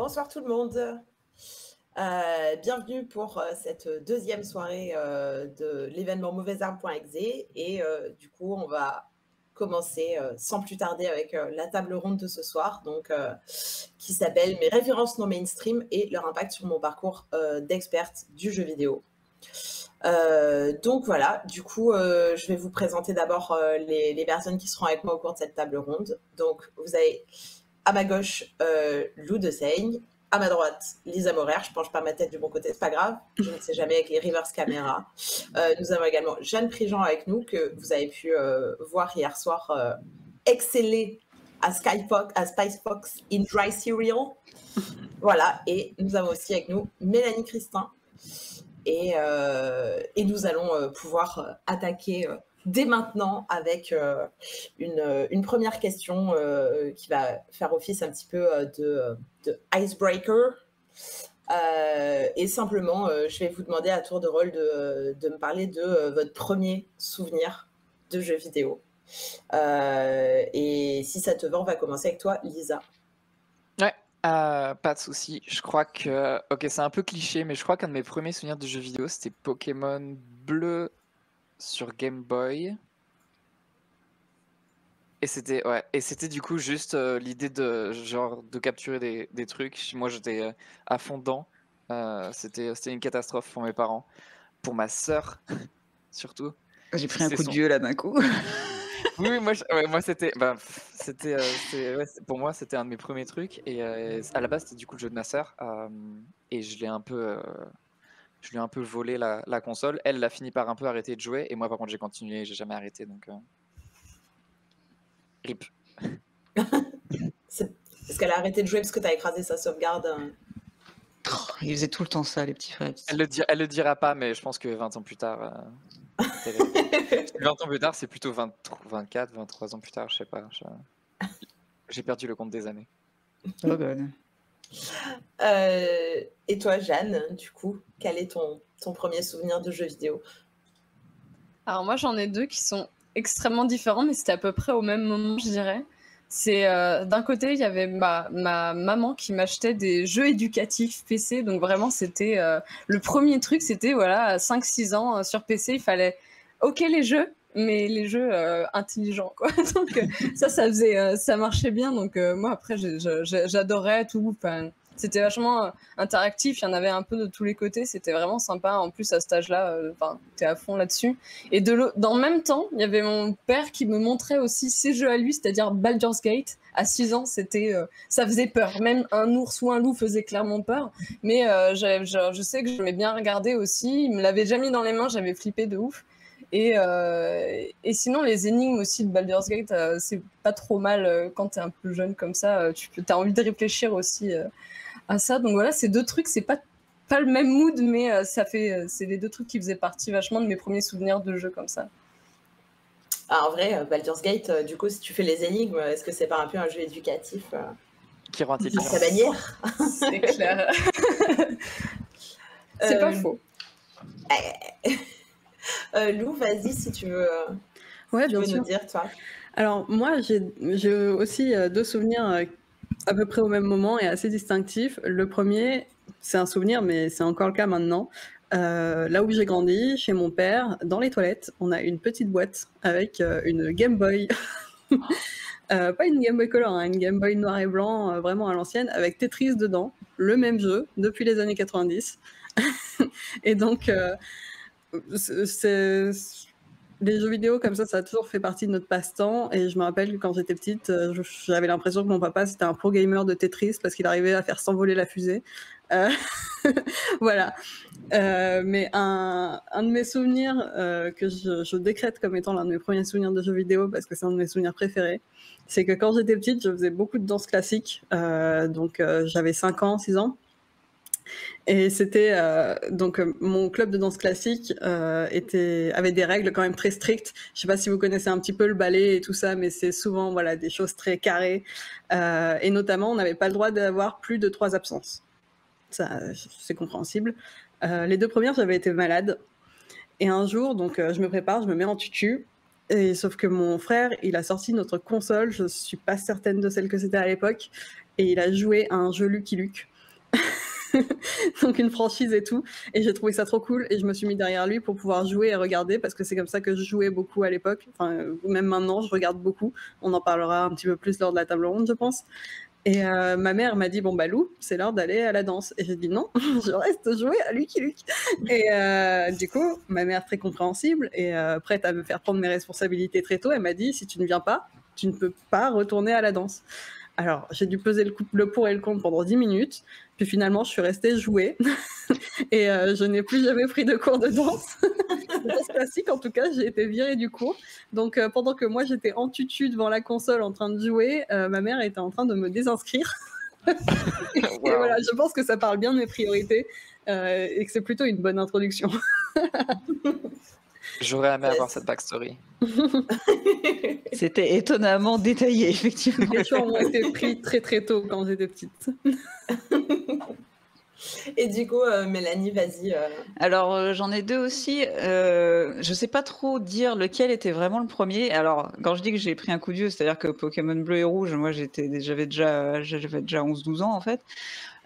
Bonsoir tout le monde. Bienvenue pour cette deuxième soirée de l'événement mauvaisarme.exe et du coup on va commencer sans plus tarder avec la table ronde de ce soir donc, qui s'appelle « Mes références non mainstream et leur impact sur mon parcours d'experte du jeu vidéo ». Donc voilà, du coup je vais vous présenter d'abord les personnes qui seront avec moi au cours de cette table ronde. Donc vous avez à ma gauche Lou de Seigne, à ma droite Lisa Morer, je penche pas ma tête du bon côté, c'est pas grave, je ne sais jamais avec les reverse caméra. Nous avons également Jeanne Prigent avec nous, que vous avez pu voir hier soir exceller à Spice Fox in Dry Cereal. Voilà, et nous avons aussi avec nous Mélanie Christin. Et nous allons pouvoir attaquer dès maintenant avec une première question qui va faire office un petit peu de icebreaker. Et simplement, je vais vous demander à tour de rôle de me parler de votre premier souvenir de jeu vidéo. Et si ça te va, on va commencer avec toi, Lisa. Ouais, pas de souci. Je crois que, ok, c'est un peu cliché, mais je crois qu'un de mes premiers souvenirs de jeux vidéo, c'était Pokémon Bleu sur Game Boy. Et c'était du coup juste l'idée de genre de capturer des trucs. Moi, j'étais à fond dedans. C'était une catastrophe pour mes parents, pour ma sœur surtout. J'ai pris un coup de vieux là d'un coup. Oui, moi c'était, pour moi c'était un de mes premiers trucs et à la base c'était du coup le jeu de ma sœur et je lui ai un peu volé la console. Elle a fini par un peu arrêter de jouer et moi par contre j'ai continué, j'ai jamais arrêté donc rip. Est-ce qu'elle a arrêté de jouer parce que t'as écrasé sa sauvegarde? Ils faisaient tout le temps ça, les petits frères. Elle le dira pas, mais je pense que 20 ans plus tard 20 ans plus tard, c'est plutôt 24, 23 ans plus tard, je sais pas. J'ai perdu le compte des années. Oh God. Et toi, Jeanne, du coup, quel est ton premier souvenir de jeu vidéo? Alors moi, j'en ai deux qui sont extrêmement différents, mais c'était à peu près au même moment, je dirais. C'est d'un côté, il y avait ma maman qui m'achetait des jeux éducatifs PC, donc vraiment, c'était le premier truc, c'était voilà, à 5-6 ans sur PC, il fallait ok les jeux, mais les jeux intelligents, quoi. Donc ça marchait bien. Donc moi après, j'adorais tout. Enfin, c'était vachement interactif. Il y en avait un peu de tous les côtés. C'était vraiment sympa. En plus à cet âge-là, t'es à fond là-dessus. Et dans le même temps, il y avait mon père qui me montrait aussi ses jeux à lui, c'est-à-dire Baldur's Gate. À 6 ans, ça faisait peur. Même un ours ou un loup faisait clairement peur. Mais je sais que j'aimais bien regarder aussi. Il me l'avait déjà mis dans les mains. J'avais flippé de ouf. Et sinon, les énigmes aussi de Baldur's Gate, c'est pas trop mal quand t'es un peu jeune comme ça. T'as envie de réfléchir aussi à ça. Donc voilà, ces deux trucs, c'est pas le même mood, mais c'est les deux trucs qui faisaient partie vachement de mes premiers souvenirs de jeu comme ça. Ah, en vrai, Baldur's Gate, du coup, si tu fais les énigmes, est-ce que c'est pas un peu un jeu éducatif qui rend intelligent à sa manière? C'est clair. C'est pas faux. Lou, vas-y si tu veux, Bien sûr. nous dire, toi. Alors moi, j'ai aussi deux souvenirs à peu près au même moment et assez distinctifs. Le premier, c'est un souvenir, mais c'est encore le cas maintenant. Là où j'ai grandi, chez mon père, dans les toilettes, on a une petite boîte avec une Game Boy. Pas une Game Boy Color, hein, une Game Boy noir et blanc, vraiment à l'ancienne, avec Tetris dedans, le même jeu, depuis les années 90. Et donc, les jeux vidéo comme ça a toujours fait partie de notre passe-temps. Et je me rappelle que quand j'étais petite, j'avais l'impression que mon papa, c'était un pro gamer de Tetris parce qu'il arrivait à faire s'envoler la fusée. Voilà. Mais un de mes souvenirs que je décrète comme étant l'un de mes premiers souvenirs de jeux vidéo, parce que c'est un de mes souvenirs préférés, c'est que quand j'étais petite, je faisais beaucoup de danse classique. Donc j'avais 5 ans, 6 ans. Et c'était donc mon club de danse classique avait des règles quand même très strictes. Je sais pas si vous connaissez un petit peu le ballet et tout ça, mais c'est souvent voilà des choses très carrées. Et notamment, on n'avait pas le droit d'avoir plus de 3 absences. Ça, c'est compréhensible. Les 2 premières, j'avais été malade. Et un jour, donc je me prépare, je me mets en tutu. Et sauf que mon frère, il a sorti notre console. Je suis pas certaine de celle que c'était à l'époque. Et il a joué à un jeu Lucky Luke. donc une franchise et tout. Et j'ai trouvé ça trop cool et je me suis mis derrière lui pour pouvoir jouer et regarder parce que c'est comme ça que je jouais beaucoup à l'époque. Enfin, même maintenant, je regarde beaucoup. On en parlera un petit peu plus lors de la table ronde, je pense. Et ma mère m'a dit, bon bah Lou, c'est l'heure d'aller à la danse. Et j'ai dit non, je reste jouer à Lucky Luke. Et du coup, ma mère très compréhensible et prête à me faire prendre mes responsabilités très tôt, elle m'a dit, si tu ne viens pas, tu ne peux pas retourner à la danse. Alors, j'ai dû peser le pour et le contre pendant 10 minutes. Puis finalement, je suis restée jouer. Et je n'ai plus jamais pris de cours de danse. De danse classique, en tout cas, j'ai été virée du cours. Donc, pendant que moi, j'étais en tutu devant la console en train de jouer, ma mère était en train de me désinscrire. Et voilà, je pense que ça parle bien de mes priorités et que c'est plutôt une bonne introduction. J'aurais aimé avoir cette backstory. C'était étonnamment détaillé, effectivement. Les choix ont été pris très très tôt quand j'étais petite. Et du coup, Mélanie, vas-y. Alors, j'en ai deux aussi. Je sais pas trop dire lequel était vraiment le premier. Alors, quand je dis que j'ai pris un coup de vieux, c'est-à-dire que Pokémon Bleu et Rouge, moi, j'avais déjà 11-12 ans, en fait.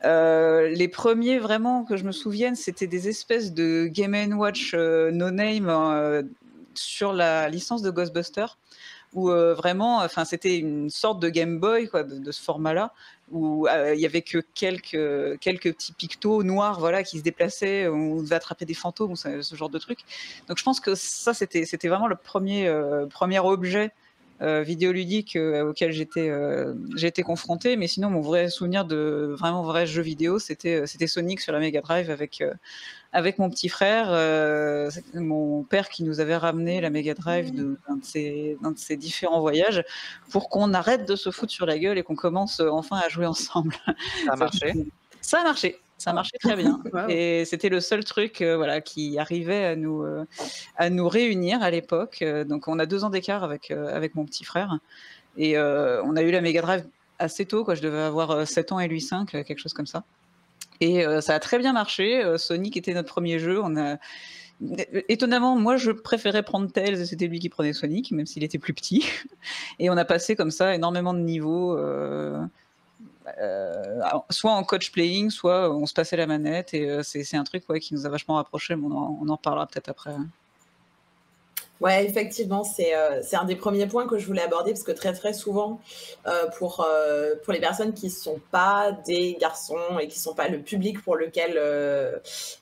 Les premiers vraiment que je me souvienne, c'était des espèces de Game & Watch no name sur la licence de Ghostbusters, où vraiment, enfin, c'était une sorte de Game Boy quoi, de ce format-là, où il y avait que quelques petits pictos noirs, voilà, qui se déplaçaient, où on devait attraper des fantômes, ce genre de truc. Donc je pense que ça, c'était vraiment le premier objet vidéoludique auquel j'ai été confronté, mais sinon mon vrai souvenir de vraiment vrai jeu vidéo, c'était Sonic sur la Mega Drive avec mon petit frère, mon père qui nous avait ramené la Mega Drive d'un de ses différents voyages pour qu'on arrête de se foutre sur la gueule et qu'on commence enfin à jouer ensemble. Ça a marché. Ça a marché. Ça marchait très bien. Wow. Et c'était le seul truc voilà, qui arrivait à nous réunir à l'époque. Donc on a 2 ans d'écart avec mon petit frère. Et on a eu la Mega Drive assez tôt, quoi. Je devais avoir 7 ans et lui 5, quelque chose comme ça. Et ça a très bien marché. Sonic était notre premier jeu. Étonnamment, moi, je préférais prendre Tails, c'était lui qui prenait Sonic, même s'il était plus petit. Et on a passé comme ça énormément de niveaux, soit en coach playing, soit on se passait la manette. Et c'est un truc qui nous a vachement rapprochés, mais on en reparlera peut-être après. Ouais, effectivement, c'est un des premiers points que je voulais aborder parce que très très souvent, pour les personnes qui ne sont pas des garçons et qui ne sont pas le public pour lequel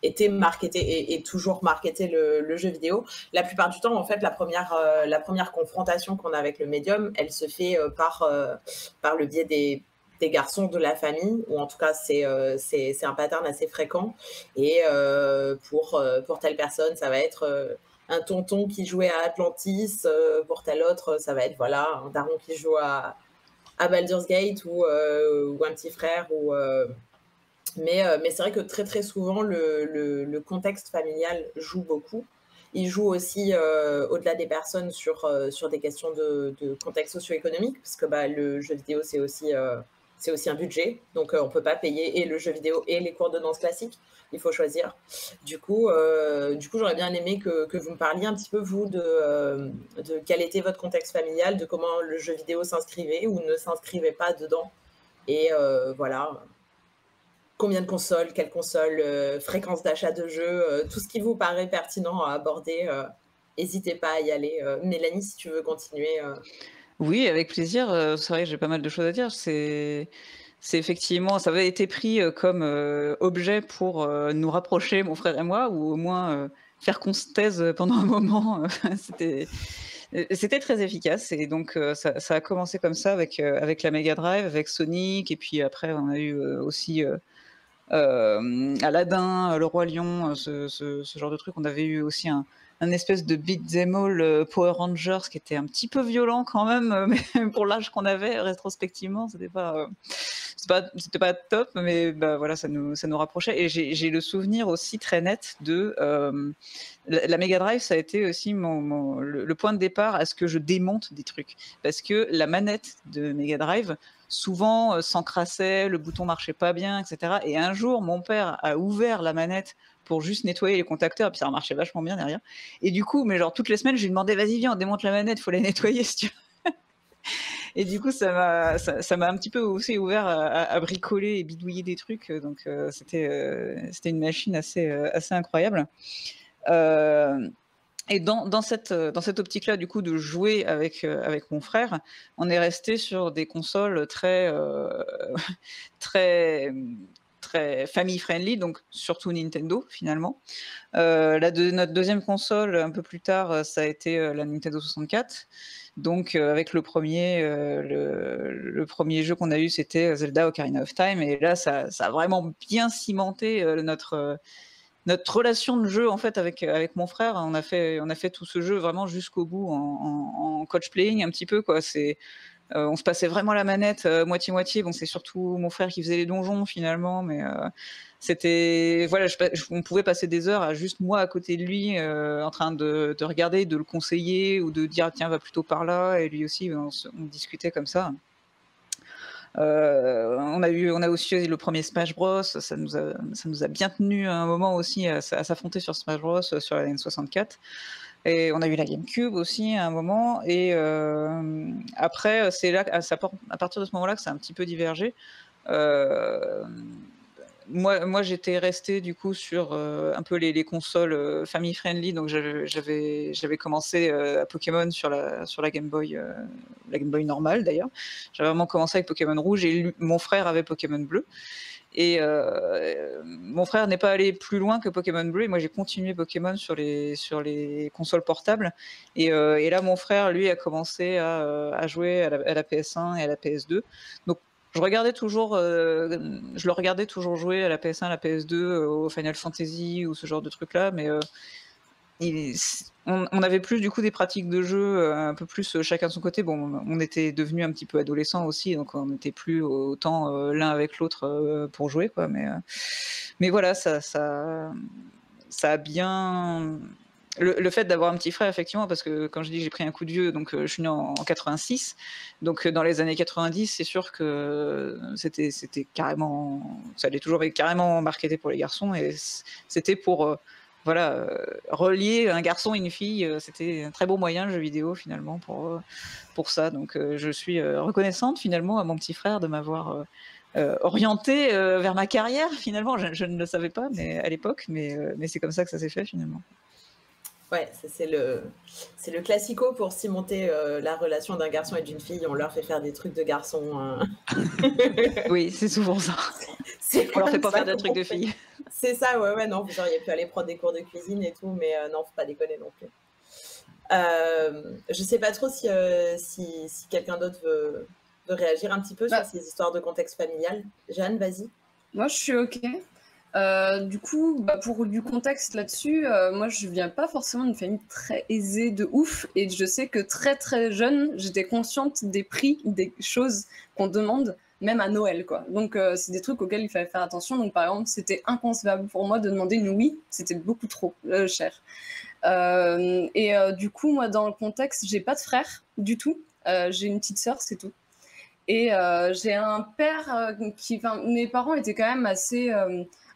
était marketé et toujours marketé le jeu vidéo, la plupart du temps, en fait, la première confrontation qu'on a avec le médium, elle se fait par le biais des garçons de la famille, ou en tout cas c'est un pattern assez fréquent. Et pour telle personne, ça va être un tonton qui jouait à Atlantis, pour tel autre, ça va être voilà, un daron qui joue à Baldur's Gate ou un petit frère. Mais c'est vrai que très très souvent, le contexte familial joue beaucoup. Il joue aussi, au-delà des personnes, sur des questions de contexte socio-économique, parce que le jeu vidéo, c'est aussi un budget. Donc, on ne peut pas payer et le jeu vidéo et les cours de danse classique. Il faut choisir. Du coup, j'aurais bien aimé que vous me parliez un petit peu, vous, de quel était votre contexte familial, de comment le jeu vidéo s'inscrivait ou ne s'inscrivait pas dedans. Et voilà, combien de consoles, quelles consoles, fréquence d'achat de jeux, tout ce qui vous paraît pertinent à aborder. N'hésitez pas à y aller. Mélanie, si tu veux continuer. Oui, avec plaisir. C'est vrai que j'ai pas mal de choses à dire. C'est effectivement, ça avait été pris comme objet pour nous rapprocher, mon frère et moi, ou au moins faire qu'on se taise pendant un moment. C'était très efficace. Et donc, ça a commencé comme ça avec la Mega Drive, avec Sonic. Et puis après, on a eu aussi Aladdin, Le Roi Lion, ce genre de truc. On avait eu aussi un espèce de beat'em all Power Rangers qui était un petit peu violent quand même, mais pour l'âge qu'on avait rétrospectivement, c'était pas top, mais voilà, ça nous rapprochait. Et j'ai le souvenir aussi très net de la Mega Drive, ça a été aussi le point de départ à ce que je démonte des trucs, parce que la manette de Mega Drive souvent s'encrassait, le bouton marchait pas bien, etc. Et un jour, mon père a ouvert la manette pour juste nettoyer les contacteurs, et puis ça marchait vachement bien derrière. Et du coup, mais genre toutes les semaines, je lui demandais, vas-y, viens, on démonte la manette, faut la nettoyer si tu veux. Et du coup, ça m'a un petit peu aussi ouvert à bricoler et bidouiller des trucs. Donc, c'était une machine assez incroyable. Et dans cette optique-là, du coup, de jouer avec mon frère, on est resté sur des consoles très très family friendly, donc surtout Nintendo finalement. Notre deuxième console, un peu plus tard, ça a été la Nintendo 64. Donc avec le premier jeu qu'on a eu, c'était Zelda Ocarina of Time. Et là, ça a vraiment bien cimenté notre relation de jeu en fait avec mon frère. On a fait tout ce jeu vraiment jusqu'au bout en coach playing un petit peu, quoi. On se passait vraiment la manette moitié-moitié. Bon, c'est surtout mon frère qui faisait les donjons finalement, mais c'était voilà, on pouvait passer des heures à juste moi à côté de lui, en train de regarder, de le conseiller ou de dire tiens va plutôt par là, et lui aussi on discutait comme ça. On a aussi le premier Smash Bros, ça nous a bien tenu à un moment aussi à s'affronter sur Smash Bros sur la N64. Et on a eu la GameCube aussi à un moment. Et après, c'est là, à partir de ce moment-là, que ça a un petit peu divergé. Moi, j'étais resté du coup sur un peu les consoles family friendly. Donc j'avais commencé à Pokémon sur la Game Boy normale d'ailleurs. J'avais vraiment commencé avec Pokémon Rouge, et mon frère avait Pokémon Bleu. Et mon frère n'est pas allé plus loin que Pokémon Bleu, et moi j'ai continué Pokémon sur les consoles portables. Et là, mon frère, lui, a commencé à jouer à la PS1 et à la PS2. Donc je le regardais toujours jouer à la PS1, à la PS2, au Final Fantasy ou ce genre de trucs-là, mais on avait plus du coup des pratiques de jeu un peu plus chacun de son côté. Bon, on était devenus un petit peu adolescents aussi, donc on n'était plus autant l'un avec l'autre pour jouer, quoi. Mais voilà, ça a bien. Le fait d'avoir un petit frère, effectivement, parce que quand je dis que j'ai pris un coup de vieux, donc je suis né en 86, donc dans les années 90, c'est sûr que c'était carrément, ça allait toujours être carrément marketé pour les garçons, et c'était pour voilà, relier un garçon et une fille. C'était un très beau moyen, le jeu vidéo, finalement, pour ça. Donc je suis reconnaissante finalement à mon petit frère de m'avoir orienté vers ma carrière. Finalement, je ne le savais pas, mais à l'époque, mais c'est comme ça que ça s'est fait finalement. Ouais, c'est le classico pour cimenter la relation d'un garçon et d'une fille. On leur fait faire des trucs de garçon. Oui, c'est souvent ça. On leur fait pas faire des trucs de filles. C'est ça, ouais, non, vous auriez pu aller prendre des cours de cuisine et tout, mais non, faut pas déconner non plus. Je sais pas trop si quelqu'un d'autre veut réagir un petit peu sur ces histoires de contexte familial. Jeanne, vas-y. Moi, je suis OK. Du coup, pour du contexte là-dessus, moi je viens pas forcément d'une famille très aisée de ouf, et je sais que très très jeune, j'étais consciente des prix des choses qu'on demande, même à Noël, quoi. Donc c'est des trucs auxquels il fallait faire attention. Donc par exemple, c'était inconcevable pour moi de demander une Wii, c'était beaucoup trop cher. Du coup, moi dans le contexte, j'ai pas de frère du tout, j'ai une petite sœur, c'est tout. Et j'ai un père mes parents étaient quand même assez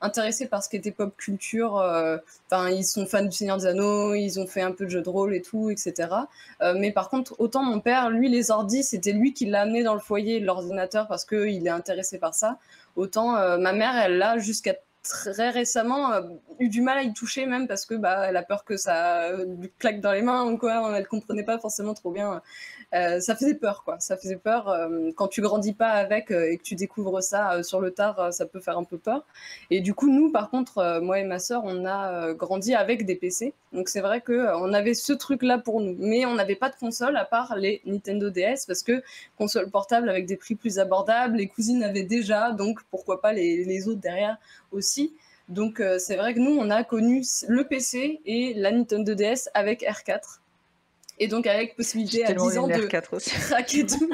intéressés par ce qui était pop culture. Ils sont fans du Seigneur des Anneaux, ils ont fait un peu de jeux de rôle et tout, etc. Mais par contre, autant mon père, lui, les ordis, c'était lui qui l'a amené dans le foyer, l'ordinateur, parce qu'il est intéressé par ça. Autant ma mère, elle l'a jusqu'à très récemment eu du mal à y toucher, même parce que elle a peur que ça lui claque dans les mains ou quoi. Elle comprenait pas forcément trop bien. Ça faisait peur, quoi. Ça faisait peur quand tu grandis pas avec et que tu découvres ça sur le tard, ça peut faire un peu peur. Et du coup, nous, par contre, moi et ma sœur, on a grandi avec des PC. Donc c'est vrai que on avait ce truc-là pour nous, mais on n'avait pas de console à part les Nintendo DS, parce que console portable avec des prix plus abordables, les cousines avaient déjà, donc pourquoi pas les autres derrière aussi. Donc c'est vrai que nous, on a connu le PC et la Nintendo DS avec R4. Et donc avec possibilité à 10 ans de craquer tout.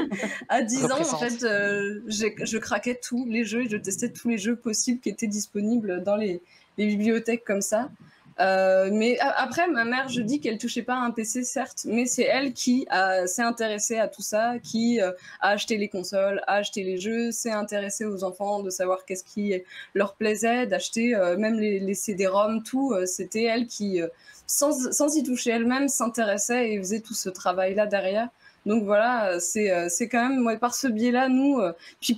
À 10 ans, en fait, je craquais tous les jeux et je testais tous les jeux possibles qui étaient disponibles dans les bibliothèques comme ça. Mais après, ma mère, je dis qu'elle touchait pas à un PC, certes, mais c'est elle qui s'est intéressée à tout ça, qui a acheté les consoles, a acheté les jeux, s'est intéressée aux enfants, de savoir qu'est-ce qui leur plaisait, d'acheter même les CD-ROM, tout. C'était elle qui, sans y toucher elle-même, s'intéressait et faisait tout ce travail-là derrière. Donc voilà, c'est quand même par ce biais-là, nous. Puis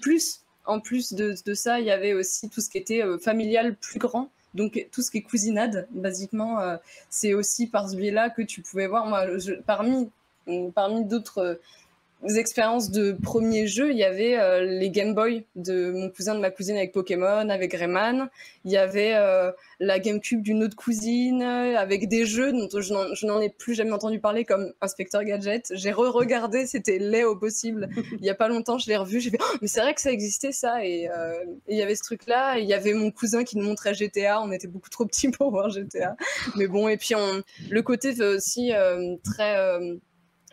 en plus de ça, il y avait aussi tout ce qui était familial plus grand. Donc tout ce qui est cousinade, basiquement, c'est aussi par ce biais-là que tu pouvais voir. Moi, parmi d'autres expériences de premiers jeux, il y avait les Game Boy de mon cousin, de ma cousine avec Pokémon, avec Rayman. Il y avait la GameCube d'une autre cousine, avec des jeux dont je n'en ai plus jamais entendu parler, comme Inspector Gadget. J'ai re-regardé, c'était laid au possible. Il n'y a pas longtemps, je l'ai revu, j'ai fait oh, mais c'est vrai que ça existait ça. Et il y avait ce truc-là. Il y avait mon cousin qui nous montrait GTA. On était beaucoup trop petits pour voir GTA. Mais bon, et puis le côté aussi très...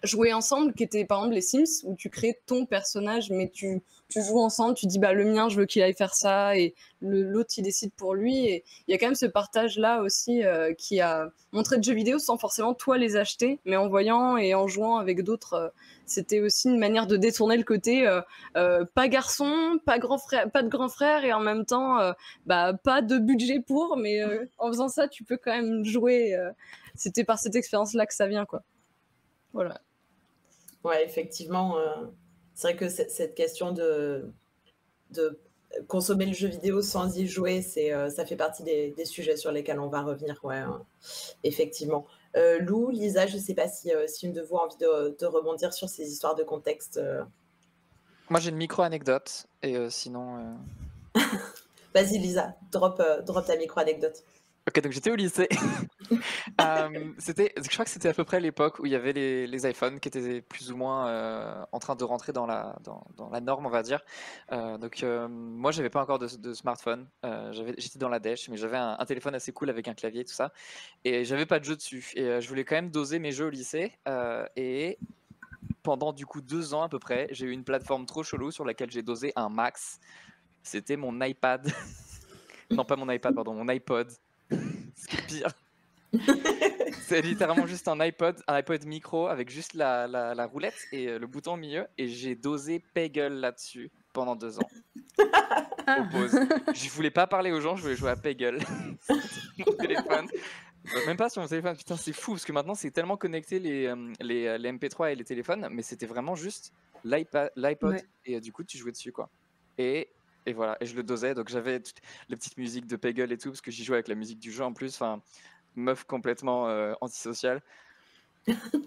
jouer ensemble, qui était par exemple les Sims, où tu crées ton personnage, mais tu joues ensemble, tu dis bah le mien, je veux qu'il aille faire ça, et l'autre il décide pour lui. Et il y a quand même ce partage-là aussi qui a montré de jeux vidéo sans forcément toi les acheter, mais en voyant et en jouant avec d'autres. C'était aussi une manière de détourner le côté pas garçon, pas de grand frère, et en même temps bah pas de budget pour, mais en faisant ça, tu peux quand même jouer. C'était par cette expérience-là que ça vient, quoi. Voilà. Ouais, effectivement, c'est vrai que cette question de consommer le jeu vidéo sans y jouer, ça fait partie des sujets sur lesquels on va revenir, ouais, effectivement. Lou, Lisa, je ne sais pas si une de vous a envie de rebondir sur ces histoires de contexte. Moi, j'ai une micro-anecdote, et sinon... Vas-y, Lisa, drop ta micro-anecdote. Ok, donc j'étais au lycée. Je crois que c'était à peu près l'époque où il y avait les iPhones qui étaient plus ou moins en train de rentrer dans la norme, on va dire. Moi, j'avais pas encore de smartphone. J'étais dans la dèche, mais j'avais un téléphone assez cool avec un clavier, tout ça. Et j'avais pas de jeu dessus. Et je voulais quand même doser mes jeux au lycée. Et pendant du coup 2 ans à peu près, j'ai eu une plateforme trop chelou sur laquelle j'ai dosé un max. C'était mon iPad. Non, pas mon iPad, pardon, mon iPod. C'est pire. C'est littéralement juste un iPod micro avec juste la roulette et le bouton au milieu. Et j'ai dosé Peggle là-dessus pendant 2 ans. Au pause. Je voulais pas parler aux gens, je voulais jouer à Peggle. Mon téléphone. Même pas sur mon téléphone, putain, c'est fou parce que maintenant c'est tellement connecté les MP3 et les téléphones, mais c'était vraiment juste l'iPod Ouais. et du coup tu jouais dessus, quoi. Et voilà, et je le dosais, donc j'avais toutes les petites musiques de Peggle et tout, parce que j'y jouais avec la musique du jeu en plus, enfin, meuf complètement antisociale.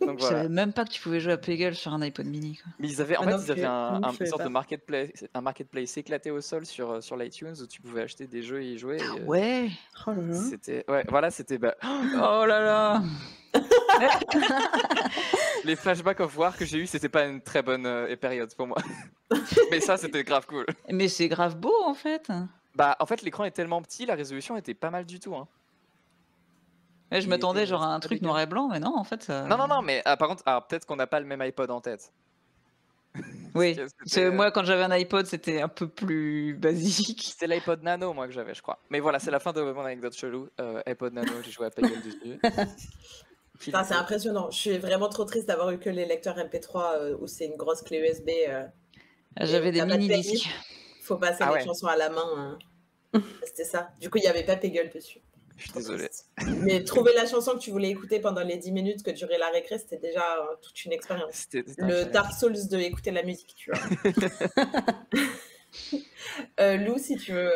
Donc Je savais voilà. même pas que tu pouvais jouer à Peggle sur un iPod mini, quoi. Mais ils avaient Ah non, une je savais sorte pas. de marketplace éclaté au sol sur l'iTunes où tu pouvais acheter des jeux et y jouer. Et, Ouais. Oh là là. c'était c'était Oh là là. les flashbacks of war que j'ai eu, c'était pas une très bonne période pour moi. Mais ça, c'était grave cool. Mais c'est grave beau en fait. Bah, en fait, l'écran est tellement petit, la résolution était pas mal du tout, hein. Ouais, je Il m'attendais était- genre à un c'était truc pas noir et blanc, mais non, en fait. Ça... Non, mais par contre, alors, peut-être qu'on n'a pas le même iPod en tête. Oui. Parce que C'est- Moi, quand j'avais un iPod, c'était un peu plus basique. C'était l'iPod Nano, moi, que j'avais, je crois. Mais voilà, c'est la fin de mon anecdote chelou. iPod Nano, j'ai joué à Peggle dessus. Putain, c'est impressionnant. Je suis vraiment trop triste d'avoir eu que les lecteurs MP3 où c'est une grosse clé USB. J'avais des t'as pas de mini-disques. faut passer Ah les ouais. chansons à la main. C'était ça. Du coup, il n'y avait pas Peggle dessus. Je suis Trop désolé. triste. Mais trouver la chanson que tu voulais écouter pendant les 10 minutes que durait la récré, c'était déjà toute une expérience. C'était un Le challenge. Dark Souls de écouter la musique, tu vois. Lou, si tu veux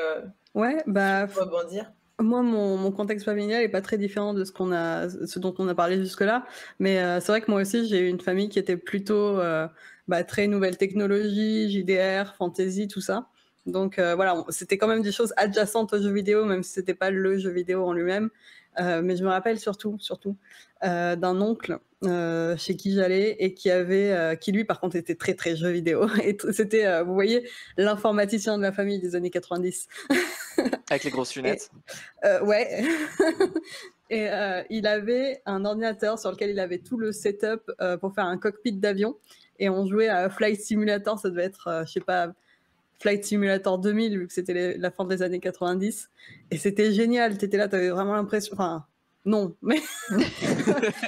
Ouais, bah, rebondir. moi, mon contexte familial est pas très différent de ce dont on a parlé jusque-là. Mais c'est vrai que moi aussi, j'ai eu une famille qui était plutôt très nouvelle technologie, JDR, fantasy, tout ça. Donc voilà, c'était quand même des choses adjacentes aux jeux vidéo, même si c'était pas le jeu vidéo en lui-même. Mais je me rappelle surtout d'un oncle chez qui j'allais et qui lui par contre était très très jeu vidéo. Et c'était, vous voyez, l'informaticien de la famille des années 90. Avec les grosses lunettes. Ouais. Et il avait un ordinateur sur lequel il avait tout le setup pour faire un cockpit d'avion. Et on jouait à Flight Simulator, ça devait être, je sais pas, Flight Simulator 2000, vu que c'était la fin des années 90. Et c'était génial, t'étais là, t'avais vraiment l'impression... Enfin, non, mais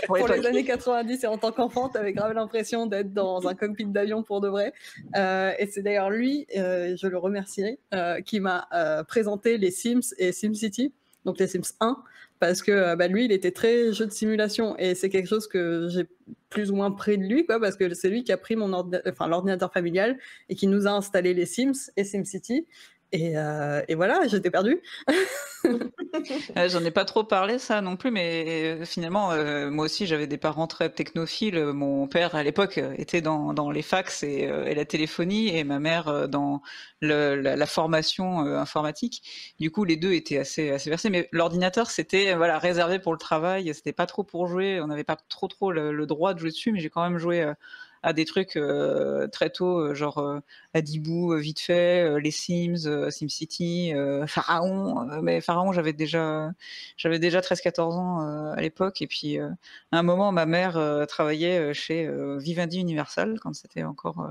pour les années 90 et en tant qu'enfant, t'avais grave l'impression d'être dans un cockpit d'avion pour de vrai. Et c'est d'ailleurs lui, je le remercierai, qui m'a présenté les Sims et SimCity, donc les Sims 1, parce que lui, il était très jeu de simulation et c'est quelque chose que j'ai plus ou moins près de lui, quoi, parce que c'est lui qui a pris l'ordinateur familial et qui nous a installé les Sims et SimCity. Et voilà, j'étais perdue. J'en ai pas trop parlé ça non plus, mais finalement moi aussi j'avais des parents très technophiles. Mon père à l'époque était dans les fax et la téléphonie, et ma mère dans la formation informatique. Du coup les deux étaient assez versés, mais l'ordinateur c'était voilà réservé pour le travail, c'était pas trop pour jouer. On n'avait pas trop le droit de jouer dessus, mais j'ai quand même joué à des trucs très tôt, genre Adibou vite fait, les Sims, SimCity, Pharaon. Mais Pharaon, j'avais déjà 13-14 ans à l'époque. Et puis à un moment, ma mère travaillait chez Vivendi Universal quand c'était encore,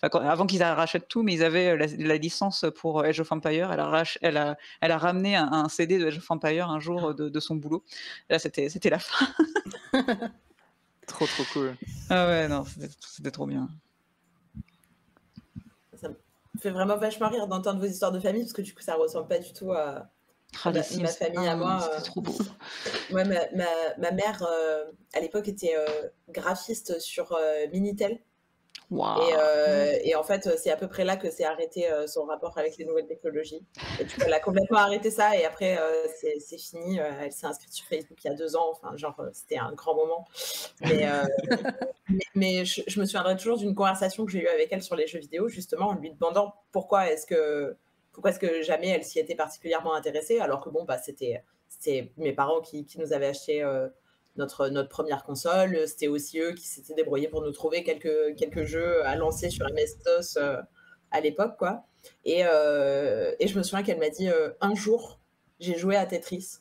avant qu'ils rachètent tout, mais ils avaient la licence pour Age of Empires. Elle a ramené un CD de Age of Empires un jour de son boulot. Là, c'était la fin. Trop cool. Ah ouais, non, c'était trop bien. Ça me fait vraiment vachement rire d'entendre vos histoires de famille, parce que du coup, ça ressemble pas du tout à ma famille à moi. C'était trop beau. Ouais, ma mère, à l'époque, était graphiste sur Minitel. Wow. Et en fait, c'est à peu près là que s'est arrêté son rapport avec les nouvelles technologies. Et du coup, elle a complètement arrêté ça, et après, c'est fini. Elle s'est inscrite sur Facebook il y a 2 ans. Enfin, genre, c'était un grand moment. Mais je me souviendrai toujours d'une conversation que j'ai eue avec elle sur les jeux vidéo, justement, en lui demandant pourquoi est-ce que jamais elle s'y était particulièrement intéressée, alors que bon, bah, c'était mes parents qui nous avaient acheté notre première console. C'était aussi eux qui s'étaient débrouillés pour nous trouver quelques jeux à lancer sur MS-DOS à l'époque, quoi. Et je me souviens qu'elle m'a dit un jour, j'ai joué à Tetris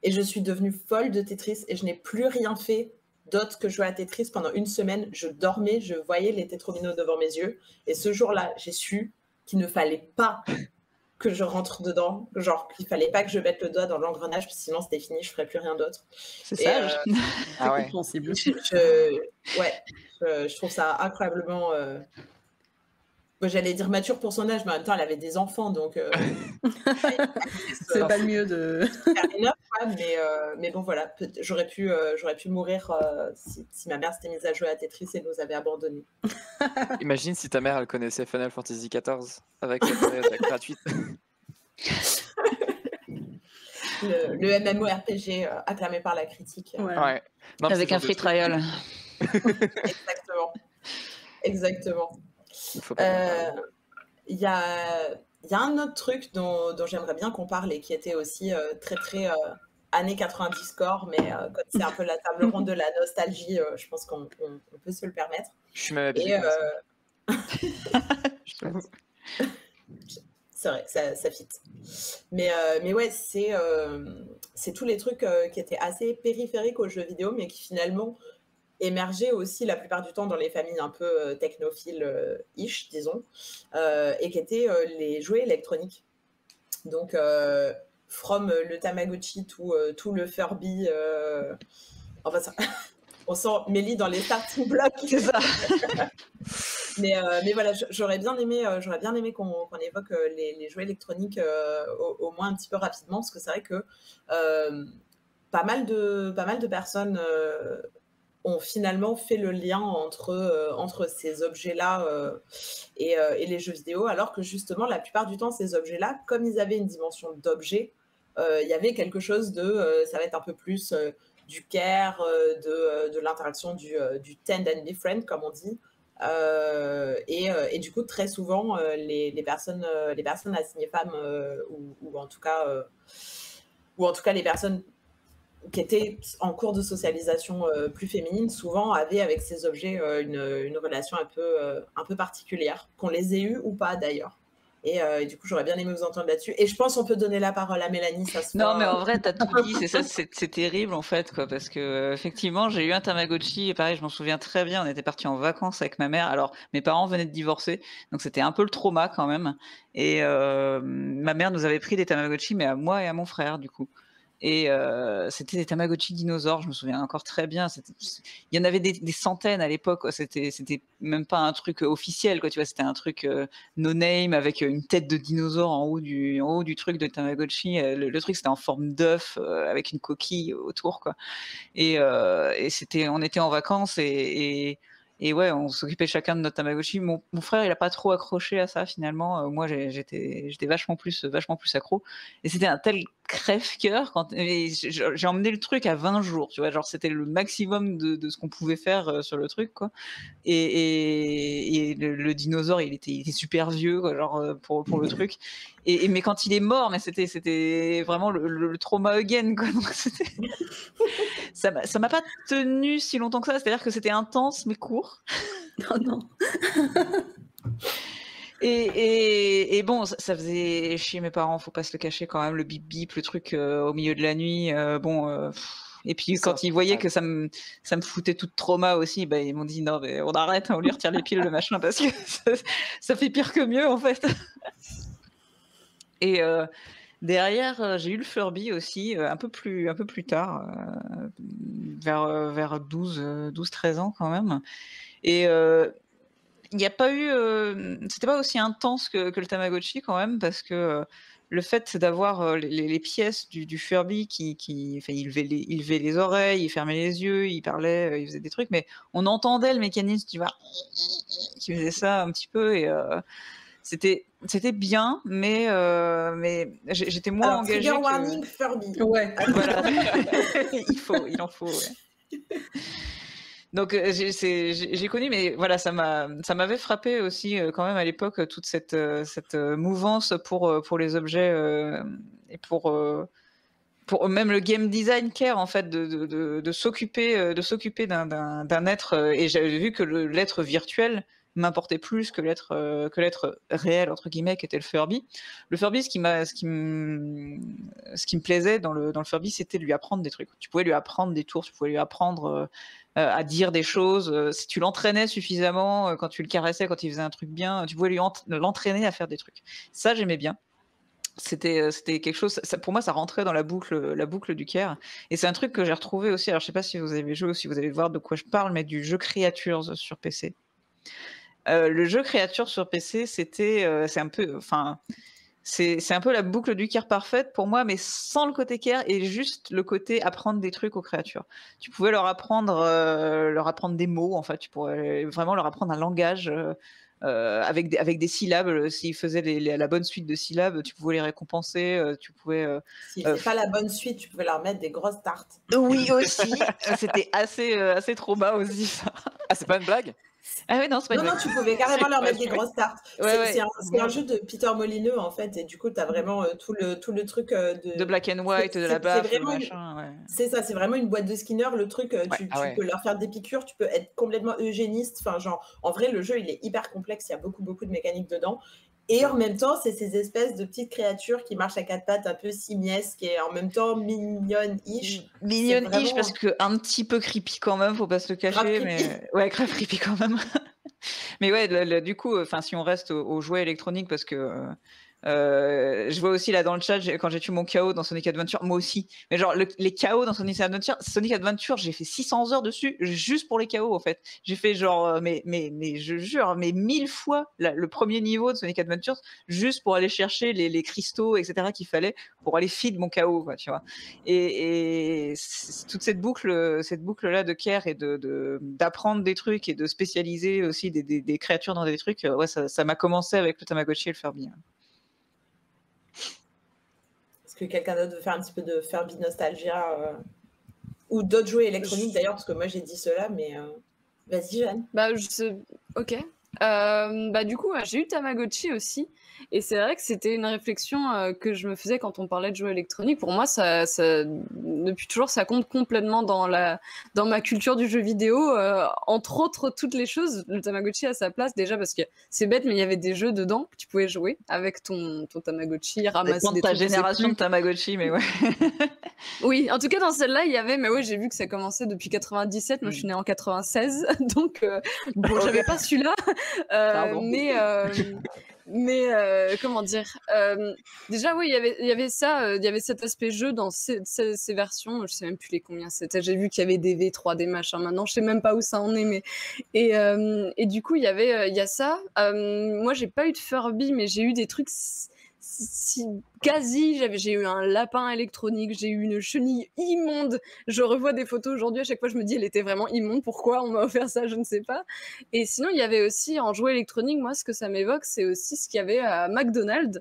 et je suis devenue folle de Tetris, et je n'ai plus rien fait d'autre que jouer à Tetris pendant 1 semaine. Je dormais, je voyais les tétrominos devant mes yeux, et ce jour-là, j'ai su qu'il ne fallait pas que je rentre dedans, genre qu'il fallait pas que je mette le doigt dans l'engrenage, parce que sinon c'était fini, je ferais plus rien d'autre. C'est sage. Ah ouais. Compréhensible. Je trouve ça incroyablement. J'allais dire mature pour son âge, mais en même temps, elle avait des enfants, donc. C'est pas le mieux de. Mais bon, voilà, j'aurais pu mourir si ma mère s'était mise à jouer à Tetris et nous avait abandonnés. Imagine si ta mère elle connaissait Final Fantasy XIV avec la période gratuite. Le MMORPG acclamé par la critique. Ouais. Non, avec un free trial. Exactement. Il y a un autre truc dont j'aimerais bien qu'on parle, et qui était aussi très années 90 score, mais comme c'est un peu la table ronde de la nostalgie, je pense qu'on peut se le permettre. Je suis même habillée comme ça. C'est vrai, ça fit. Mais ouais, c'est tous les trucs qui étaient assez périphériques aux jeux vidéo, mais qui finalement émergeaient aussi la plupart du temps dans les familles un peu technophiles-ish, disons, et qui étaient les jouets électroniques. Donc, from le Tamagotchi, tout le Furby. Enfin, ça, on sent Mélie dans les starting blocks. C'est ça. Mais voilà, j'aurais bien aimé qu'on évoque les jouets électroniques au moins un petit peu rapidement, parce que c'est vrai que pas mal de personnes ont finalement fait le lien entre ces objets-là et les jeux vidéo, alors que justement, la plupart du temps, ces objets-là, comme ils avaient une dimension d'objet, il y avait quelque chose de... ça va être un peu plus du care, de l'interaction, du tend and befriend, comme on dit. Et du coup, très souvent, les personnes assignées femmes, ou en tout cas les personnes qui étaient en cours de socialisation plus féminine, souvent avaient avec ces objets une relation un peu particulière, qu'on les ait eus ou pas d'ailleurs. Et du coup, j'aurais bien aimé vous entendre là-dessus. Et je pense qu'on peut donner la parole à Mélanie. Non, mais en vrai, t'as tout dit. C'est ça, c'est terrible en fait, quoi, parce que effectivement, j'ai eu un Tamagotchi et pareil, je m'en souviens très bien. On était partis en vacances avec ma mère. Alors, mes parents venaient de divorcer, donc c'était un peu le trauma quand même. Et ma mère nous avait pris des Tamagotchi, mais à moi et à mon frère, du coup. Et c'était des Tamagotchi dinosaures, je me souviens encore très bien. Il y en avait des centaines à l'époque, quoi. C'était même pas un truc officiel, quoi. Tu vois, c'était un truc no name avec une tête de dinosaure en haut du truc de Tamagotchi. Le truc, c'était en forme d'œuf avec une coquille autour, quoi. Et on était en vacances et ouais, on s'occupait chacun de notre Tamagotchi. Mon frère, il a pas trop accroché à ça finalement. Moi, j'étais vachement plus accro. Et c'était un tel crève-cœur j'ai emmené le truc à 20 jours, tu vois, genre c'était le maximum de ce qu'on pouvait faire sur le truc, quoi. Et le dinosaure, il était super vieux, quoi, genre pour le truc. Mais quand il est mort, mais c'était vraiment le trauma again, quoi. Donc ça m'a pas tenu si longtemps que ça. C'est-à-dire que c'était intense mais court. Oh non. Et bon, ça faisait chier mes parents, faut pas se le cacher quand même, le bip bip, le truc au milieu de la nuit. Et puis quand ils voyaient que ça me foutait tout de trauma aussi, bah, ils m'ont dit non mais on arrête, on lui retire les piles, le machin, parce que ça fait pire que mieux en fait. Et derrière, j'ai eu le Furby aussi, un peu plus tard, vers 12-13 ans quand même. Et il n'y a pas eu, c'était pas aussi intense que le Tamagotchi quand même, parce que le fait d'avoir les pièces du Furby enfin, il levait les oreilles, il fermait les yeux, il parlait, il faisait des trucs, mais on entendait le mécanisme qui faisait ça un petit peu, et c'était bien, mais j'étais moins engagée. Trigger warning Furby. Ouais. Voilà. il en faut. Ouais. Donc j'ai connu, mais voilà, ça m'avait frappé aussi quand même à l'époque, toute cette mouvance pour les objets et pour même le game design care en fait, de s'occuper d'un être, et j'avais vu que l'être virtuel m'importait plus que l'être réel entre guillemets, qui était le Furby. Le Furby, ce qui me plaisait dans le Furby, c'était de lui apprendre des trucs. Tu pouvais lui apprendre des tours, tu pouvais lui apprendre à dire des choses. Si tu l'entraînais suffisamment, quand tu le caressais, quand il faisait un truc bien, tu pouvais l'entraîner à faire des trucs. Ça, j'aimais bien. C'était quelque chose, pour moi ça rentrait dans la boucle du care, et c'est un truc que j'ai retrouvé aussi. Alors je sais pas si vous avez joué ou si vous allez voir de quoi je parle, mais du jeu Creatures sur PC. Le jeu Creatures sur PC, c'est un peu, enfin, c'est un peu la boucle du care parfaite pour moi, mais sans le côté care et juste le côté apprendre des trucs aux créatures. Tu pouvais leur apprendre des mots, en fait. Tu pourrais vraiment leur apprendre un langage avec des syllabes. S'ils faisaient la bonne suite de syllabes, tu pouvais les récompenser. Tu pouvais. S'ils faisaient pas la bonne suite, tu pouvais leur mettre des grosses tartes. Oui, aussi. C'était assez trauma aussi, ça. Ah, c'est pas une blague? Ah oui, non, c'est pas une blague. Non, tu pouvais carrément leur mettre des grosses tartes. Ouais, c'est un jeu de Peter Molineux, en fait, et du coup, tu as vraiment tout le truc de black and white, de la baffe, le machin. Ouais. C'est ça, c'est vraiment une boîte de Skinner, le truc, tu peux leur faire des piqûres, tu peux être complètement eugéniste, enfin, genre, en vrai, le jeu, il est hyper complexe, il y a beaucoup de mécaniques dedans. Et en même temps, c'est ces espèces de petites créatures qui marchent à quatre pattes, un peu simiesques, et en même temps mignonne-ish. Mignonne-ish, parce que un petit peu creepy quand même, faut pas se le cacher, mais ouais, grave creepy quand même. Mais ouais, du coup, si on reste aux jouets électroniques, parce que je vois aussi là dans le chat, quand j'ai tué mon KO dans Sonic Adventure, moi aussi. Mais genre les KO dans Sonic Adventure, j'ai fait 600 heures dessus juste pour les KO en fait. J'ai fait genre, mais je jure, 1000 fois le premier niveau de Sonic Adventure juste pour aller chercher les cristaux, etc. qu'il fallait pour aller feed mon KO, quoi, tu vois. Et toute cette boucle là de care et d'apprendre des trucs et de spécialiser aussi des créatures dans des trucs, ouais, ça m'a commencé avec le Tamagotchi et le Furby. Est-ce que quelqu'un d'autre veut faire un petit peu de Furby nostalgia ou d'autres jouets électroniques d'ailleurs, parce que moi j'ai dit cela, mais vas-y Jeanne. Ok. Du coup, j'ai eu Tamagotchi aussi, et c'est vrai que c'était une réflexion que je me faisais quand on parlait de jouets électroniques. Pour moi, ça depuis toujours, ça compte complètement dans ma culture du jeu vidéo. Entre autres, toutes les choses, le Tamagotchi a sa place déjà parce que c'est bête, mais il y avait des jeux dedans que tu pouvais jouer avec ton Tamagotchi, ramasser des trucs. Ta génération de Tamagotchi, mais ouais. Oui, en tout cas dans celle-là, il y avait, mais ouais, j'ai vu que ça commençait depuis 97. Moi, je suis née en 96, donc bon, j'avais pas celui-là. Mais comment dire déjà, oui, il y avait ça, il y avait cet aspect jeu dans ces versions. Je sais même plus les combien c'était. J'ai vu qu'il y avait des V3D machin. Maintenant, je sais même pas où ça en est. Mais et du coup, il y a ça. Moi, j'ai pas eu de Furby, mais j'ai eu des trucs quasi. J'ai eu un lapin électronique, j'ai eu une chenille immonde. Je revois des photos aujourd'hui, à chaque fois je me dis elle était vraiment immonde, pourquoi on m'a offert ça, je ne sais pas. Et sinon il y avait aussi en jouet électronique, moi ce que ça m'évoque c'est aussi ce qu'il y avait à McDonald's.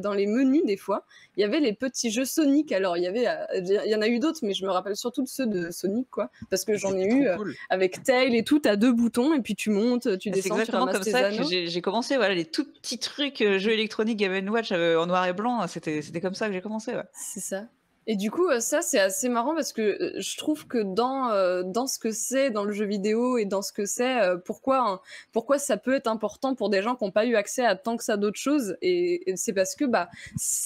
Dans les menus des fois, il y avait les petits jeux Sonic. Alors il y en a eu d'autres, mais je me rappelle surtout de ceux de Sonic, quoi, parce que j'en ai eu cool. avec Tail et tout. T'as 2 boutons et puis tu montes, tu C'est descends, tu exactement ramasses comme tes ça anneaux. que j'ai commencé, voilà, les tout petits trucs jeux électroniques Game & Watch en noir et blanc, c'était comme ça que j'ai commencé, ouais. C'est ça. Et du coup, ça, c'est assez marrant parce que je trouve que dans ce que c'est, dans le jeu vidéo et dans ce que c'est, pourquoi ça peut être important pour des gens qui n'ont pas eu accès à tant que ça d'autres choses. Et c'est parce que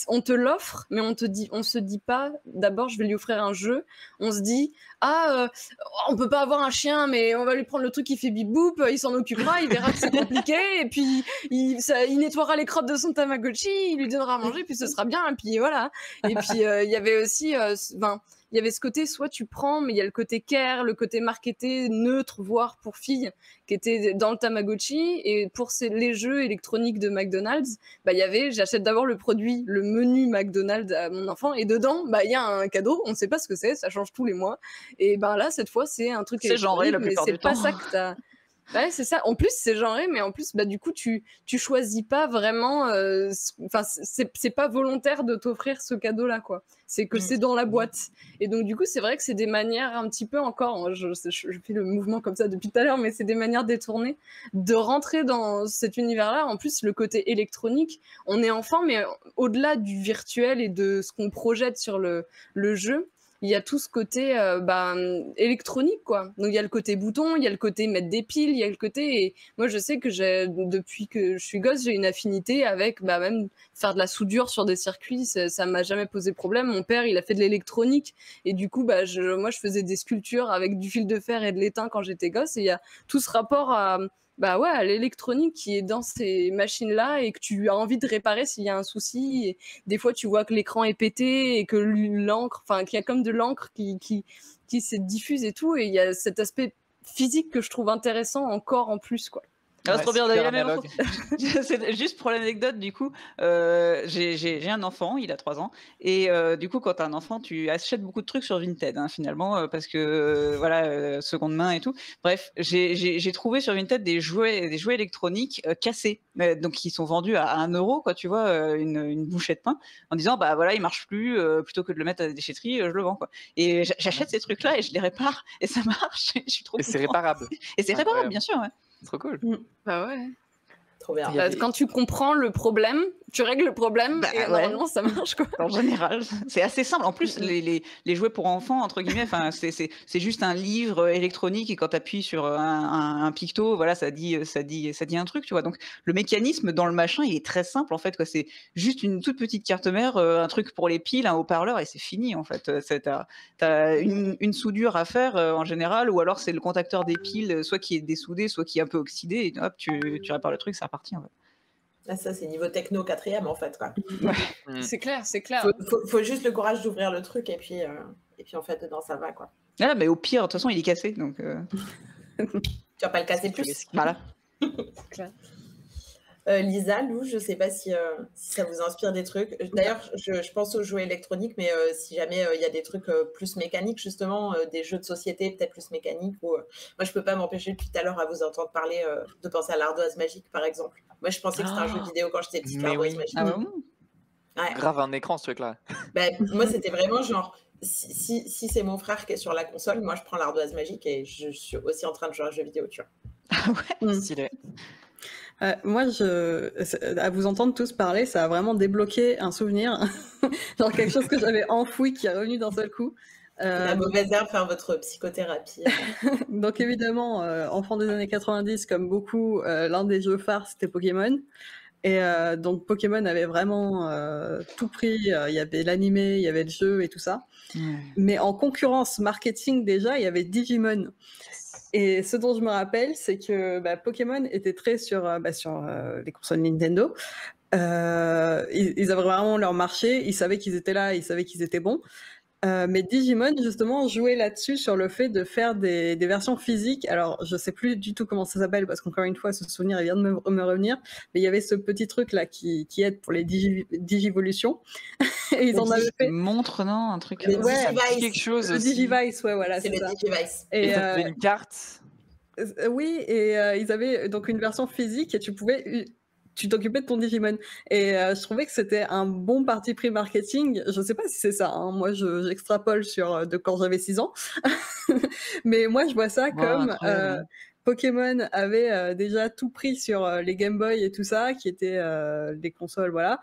on te l'offre, mais on se dit pas, d'abord, je vais lui offrir un jeu. On se dit, on peut pas avoir un chien, mais on va lui prendre le truc qui fait bip boop, il s'en occupera, il verra que c'est compliqué, et puis il nettoiera les crottes de son Tamagotchi, il lui donnera à manger, puis ce sera bien, et puis voilà. Et puis il y avait aussi, il y avait ce côté, soit tu prends, mais il y a le côté care, le côté marketé, neutre, voire pour filles, qui était dans le Tamagotchi. Et pour les jeux électroniques de McDonald's, il y avait, j'achète d'abord le produit, le menu McDonald's à mon enfant, et dedans, il y a un cadeau, on ne sait pas ce que c'est, ça change tous les mois. Et là, cette fois, c'est un truc c'est genré la plupart du temps. Mais c'est pas ça que t'as... Ouais, c'est ça. En plus, c'est genré, mais en plus, du coup, tu choisis pas vraiment. Enfin, c'est pas volontaire de t'offrir ce cadeau-là, quoi. C'est que c'est dans la boîte. Et donc, du coup, c'est vrai que c'est des manières un petit peu encore. Je fais le mouvement comme ça depuis tout à l'heure, mais c'est des manières détournées de rentrer dans cet univers-là. En plus, le côté électronique, on est enfant, mais au-delà du virtuel et de ce qu'on projette sur le jeu. Il y a tout ce côté électronique, quoi. Donc il y a le côté bouton, il y a le côté mettre des piles, il y a le côté... Et moi, je sais que depuis que je suis gosse, j'ai une affinité avec même faire de la soudure sur des circuits. Ça m'a jamais posé problème. Mon père, il a fait de l'électronique. Et du coup, moi, je faisais des sculptures avec du fil de fer et de l'étain quand j'étais gosse. Et il y a tout ce rapport à l'électronique qui est dans ces machines-là et que tu as envie de réparer s'il y a un souci. Et des fois, tu vois que l'écran est pété et que l'encre, qu'il y a comme de l'encre qui se diffuse et tout. Et il y a cet aspect physique que je trouve intéressant encore en plus, quoi. C'est trop bien d'aller la même C'est juste pour l'anecdote, du coup, j'ai un enfant, il a 3 ans, et du coup, quand t'as un enfant, tu achètes beaucoup de trucs sur Vinted, finalement, parce que seconde main et tout. Bref, j'ai trouvé sur Vinted des jouets électroniques cassés, donc qui sont vendus à 1 euro, quoi, tu vois, une bouchée de pain, en disant il marche plus, plutôt que de le mettre à la déchetterie, je le vends, quoi. Et j'achète ces trucs-là et je les répare et ça marche. Je suis trop et c'est réparable. Et c'est réparable, bien sûr, ouais. Trop cool. Bah ouais. Trop bien. Quand tu comprends le problème, tu règles le problème et normalement ça marche, quoi. En général, c'est assez simple. En plus, les jouets pour enfants, entre guillemets, c'est juste un livre électronique et quand tu appuies sur un picto, voilà, ça dit un truc, tu vois. Donc le mécanisme dans le machin, il est très simple en fait, quoi. C'est juste une toute petite carte mère, un truc pour les piles, un haut-parleur et c'est fini en fait. T'as une soudure à faire en général, ou alors c'est le contacteur des piles, soit qui est dessoudé, soit qui est un peu oxydé, et hop, tu répares le truc, c'est reparti en fait. Ah, ça, c'est niveau techno 4e en fait, quoi. Ouais. C'est clair. Faut juste le courage d'ouvrir le truc et puis en fait, dedans, ça va, quoi. Ah, mais au pire, de toute façon, il est cassé, donc... Tu vas pas le casser plus. Voilà. C'est clair. Lisa, Lou, je sais pas si ça vous inspire des trucs. D'ailleurs, je pense aux jouets électroniques, mais si jamais il y a des trucs plus mécaniques, justement, des jeux de société peut-être plus mécaniques. Moi, je peux pas m'empêcher depuis tout à l'heure à vous entendre parler de penser à l'ardoise magique, par exemple. Moi, je pensais que c'était un jeu vidéo quand j'étais petite, l'ardoise magique. Ah bon Ouais. Grave un écran, ce truc-là. Moi, c'était vraiment genre, si c'est mon frère qui est sur la console, moi, je prends l'ardoise magique et je suis aussi en train de jouer à un jeu vidéo, tu vois. Ah ouais. Stylé. Moi, à vous entendre tous parler, ça a vraiment débloqué un souvenir, genre quelque chose que j'avais enfoui qui est revenu d'un seul coup. La mauvaise herbe, faire votre psychothérapie. Donc évidemment, enfant des années 90, comme beaucoup, l'un des jeux phares, c'était Pokémon. Et donc Pokémon avait vraiment tout pris, il y avait l'animé, il y avait le jeu et tout ça. Mais en concurrence marketing déjà, il y avait Digimon. Et ce dont je me rappelle, c'est que Pokémon était très sur les consoles Nintendo. Ils avaient vraiment leur marché, ils savaient qu'ils étaient là, ils savaient qu'ils étaient bons. Mais Digimon, justement, jouait là-dessus sur le fait de faire des versions physiques. Alors, je sais plus du tout comment ça s'appelle, parce qu'encore une fois, ce souvenir, il vient de me revenir. Mais il y avait ce petit truc-là qui aide pour les digivolutions. Et ils en avaient fait... Montre, non? Un truc... Les Ouais, Digivice. quelque chose Le aussi. Digivice, ouais, voilà, C'est c'est le ça. Digivice. Et ça faisait une carte. Oui, et ils avaient donc une version physique et tu t'occupais de ton Digimon. Et je trouvais que c'était un bon parti pris marketing. Je sais pas si c'est ça, hein. Moi j'extrapole sur de quand j'avais 6 ans. Mais moi je vois ça comme incroyable. Pokémon avait déjà tout pris sur les Game Boy et tout ça, qui étaient des consoles, voilà.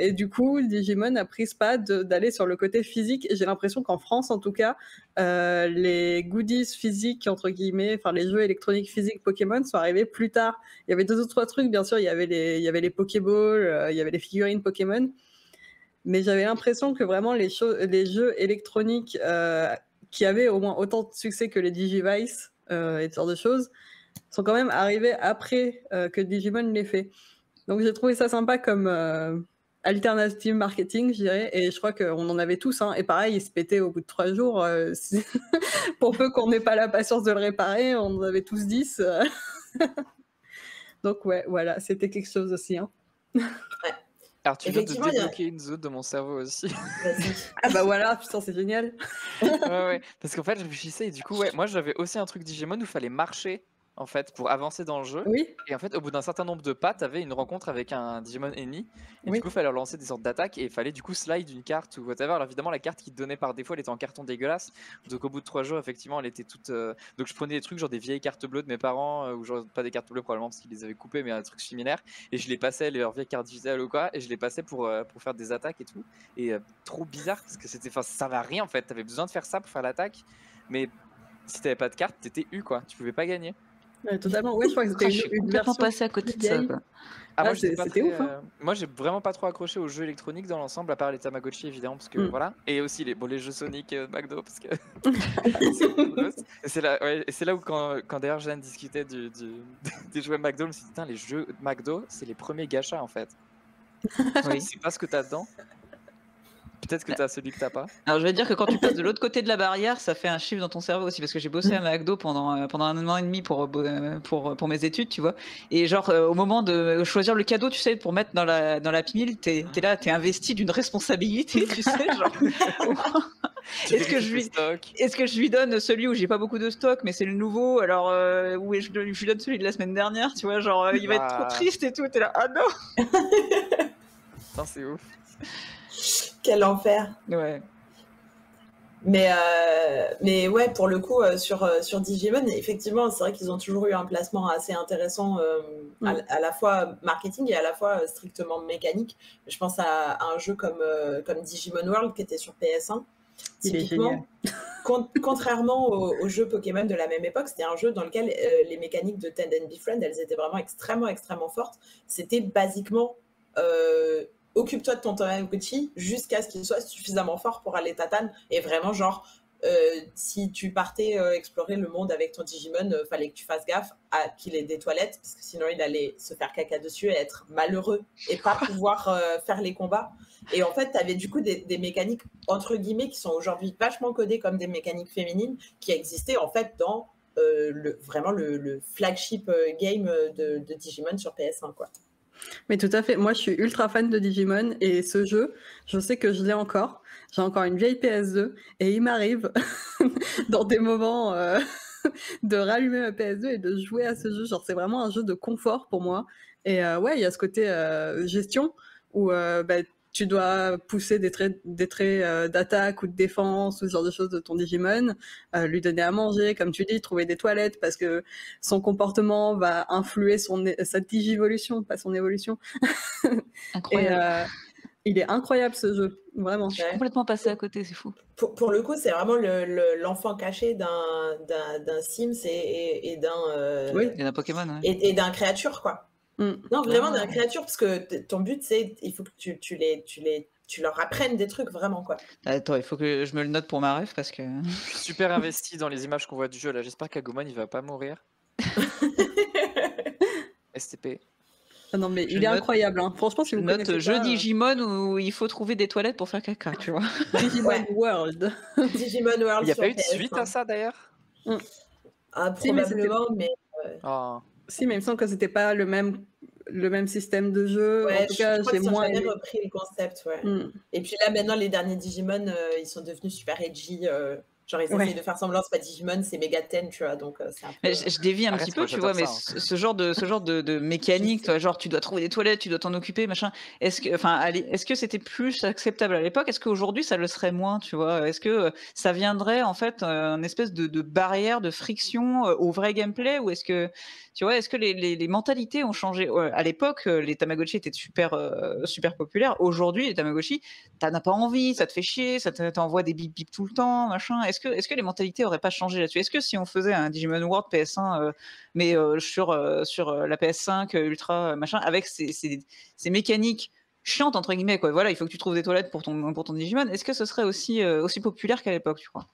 Et du coup, Digimon a pris ce pas d'aller sur le côté physique. Et j'ai l'impression qu'en France, en tout cas, les goodies physiques, entre guillemets, enfin les jeux électroniques physiques Pokémon sont arrivés plus tard. Il y avait 2 ou 3 trucs, bien sûr, il y avait les Pokéballs, il y avait les figurines Pokémon. Mais j'avais l'impression que vraiment les jeux électroniques qui avaient au moins autant de succès que les Digivice et ce genre de choses sont quand même arrivés après que Digimon l'ait fait. Donc j'ai trouvé ça sympa comme alternative marketing, je dirais, et je crois qu'on en avait tous, hein. Et pareil, il se pétait au bout de 3 jours. Pour peu qu'on n'ait pas la patience de le réparer, on en avait tous 10. Donc ouais, voilà, c'était quelque chose aussi, hein. Alors tu viens de Effectivement, il y a- débloquer une zone de mon cerveau aussi. Vas-y. Ah bah voilà, putain, c'est génial. Ouais. Parce qu'en fait, je réfléchissais et du coup, moi j'avais aussi un truc Digimon où il fallait marcher en fait pour avancer dans le jeu. Oui, Et en fait, au bout d'un certain nombre de pas, t'avais une rencontre avec un Digimon ennemi. Et Oui. du coup, il fallait leur lancer des sortes d'attaques et il fallait du coup slide une carte ou whatever. Alors évidemment, la carte qui te donnait par défaut, elle était en carton dégueulasse. Donc au bout de 3 jours, effectivement, elle était toute. Donc je prenais des trucs genre des vieilles cartes bleues de mes parents, ou genre pas des cartes bleues probablement parce qu'ils les avaient coupées, mais un truc similaire. Et je les passais, leurs vieilles cartes digitales ou quoi, et je les passais pour faire des attaques et tout. Et trop bizarre parce que c'était. Enfin, ça servait à rien en fait. T'avais besoin de faire ça pour faire l'attaque. Mais si t'avais pas de carte, t'étais U quoi. Tu pouvais pas gagner. Ouais, totalement. Ouais, je crois que Je c'était suis une complètement version passé à côté de ça, vieille. quoi. Ah, moi, Ah, j'étais pas c'était très, ouf, hein. moi, j'ai vraiment pas trop accroché aux jeux électroniques dans l'ensemble, à part les Tamagotchi évidemment, parce que voilà, et aussi les jeux Sonic de McDo, parce que et c'est là où quand d'ailleurs Jeanne discutait des jouets McDo, je me suis dit, putain, les jeux McDo, c'est les premiers gachas en fait. Oui. C'est pas ce que t'as dedans. Peut-être que t'as celui que t'as pas. Alors je vais dire que quand tu passes de l'autre côté de la barrière, ça fait un chiffre dans ton cerveau aussi, parce que j'ai bossé à McDo pendant 1 an et demi pour mes études, tu vois. Et genre au moment de choisir le cadeau, tu sais, pour mettre dans la pile, t'es là, t'es investi d'une responsabilité, tu sais, genre. Est-ce que je lui donne celui où j'ai pas beaucoup de stock, mais c'est le nouveau, alors où je lui donne celui de la semaine dernière, tu vois, genre il va être trop triste et tout, t'es là, ah non. Putain, c'est ouf. Quel enfer. Ouais. Mais ouais, pour le coup, sur Digimon, effectivement, c'est vrai qu'ils ont toujours eu un placement assez intéressant, à la fois marketing et à la fois strictement mécanique. Je pense à un jeu comme Digimon World qui était sur PS1. Il est Typiquement, contrairement aux jeux Pokémon de la même époque, c'était un jeu dans lequel les mécaniques de Tend and Befriend, elles étaient vraiment extrêmement, extrêmement fortes. C'était basiquement occupe-toi de ton Tamagotchi jusqu'à ce qu'il soit suffisamment fort pour aller tatane. Et vraiment, genre, si tu partais explorer le monde avec ton Digimon, fallait que tu fasses gaffe à qu'il ait des toilettes, parce que sinon il allait se faire caca dessus et être malheureux et pas pouvoir faire les combats. Et en fait, tu avais du coup des mécaniques, entre guillemets, qui sont aujourd'hui vachement codées comme des mécaniques féminines, qui existaient en fait dans vraiment le flagship game de Digimon sur PS1, quoi. Mais tout à fait. Moi, je suis ultra fan de Digimon et ce jeu, je sais que je l'ai encore. J'ai encore une vieille PS2 et il m'arrive dans des moments de rallumer ma PS2 et de jouer à ce jeu. Genre, c'est vraiment un jeu de confort pour moi. Et ouais, il y a ce côté gestion où tu dois pousser des traits d'attaque ou de défense ou ce genre de choses de ton Digimon, lui donner à manger, comme tu dis, trouver des toilettes parce que son comportement va influer sa digivolution, pas son évolution. Incroyable. Et il est incroyable ce jeu, vraiment. Je suis complètement passé à côté, c'est fou. Pour le coup, c'est vraiment l'enfant caché d'un Sims et d'un Oui. Et d'un Pokémon, ouais. et d'un créature, quoi. Non, vraiment d'un créature, parce que ton but, c'est il faut que tu les tu leur apprennes des trucs vraiment, quoi. Attends, il faut que je me le note pour ma ref parce que. Je suis super investi dans les images qu'on voit du jeu là. J'espère qu'Agumon il va pas mourir. STP. Ah non, mais Je il est note- incroyable. Hein. Franchement, si Je vous note connaissez jeu pas, Digimon où il faut trouver des toilettes pour faire caca, tu vois. Digimon Ouais. World. Digimon World Il n'y a sur pas eu de PS1. suite à ça d'ailleurs? Ah, Si, mais probablement, mais Ah. Si, mais il me semble que c'était pas le même système de jeu. ouais, En tout cas, je crois j'ai qu'ils ont moins jamais aimé. repris le concept, ouais. Et puis là, maintenant, les derniers Digimon, ils sont devenus super edgy. Genre, ils Ouais. essayent de faire semblant, c'est pas Digimon, c'est Megaten, tu vois, donc c'est un peu... Mais je dévie un Arrête, petit peu, moi, tu vois, mais j'adore ça, ce genre de mécanique, toi, genre tu dois trouver des toilettes, tu dois t'en occuper, machin. Est-ce que c'était plus acceptable à l'époque? Est-ce qu'aujourd'hui ça le serait moins, tu vois? Est-ce que ça viendrait en fait une espèce de barrière, de friction au vrai gameplay, ou est-ce que tu vois, est-ce que les mentalités ont changé? À l'époque, les Tamagotchi étaient super populaires. Aujourd'hui, les Tamagotchi, t'en as pas envie, ça te fait chier, ça t'envoie des bip bip tout le temps, machin. Est-ce que les mentalités auraient pas changé là-dessus? Est-ce que si on faisait un Digimon World PS1, mais sur la PS5 Ultra, machin, avec ces mécaniques chiantes entre guillemets, quoi. Voilà, il faut que tu trouves des toilettes pour ton Digimon. Est-ce que ce serait aussi populaire qu'à l'époque, tu crois?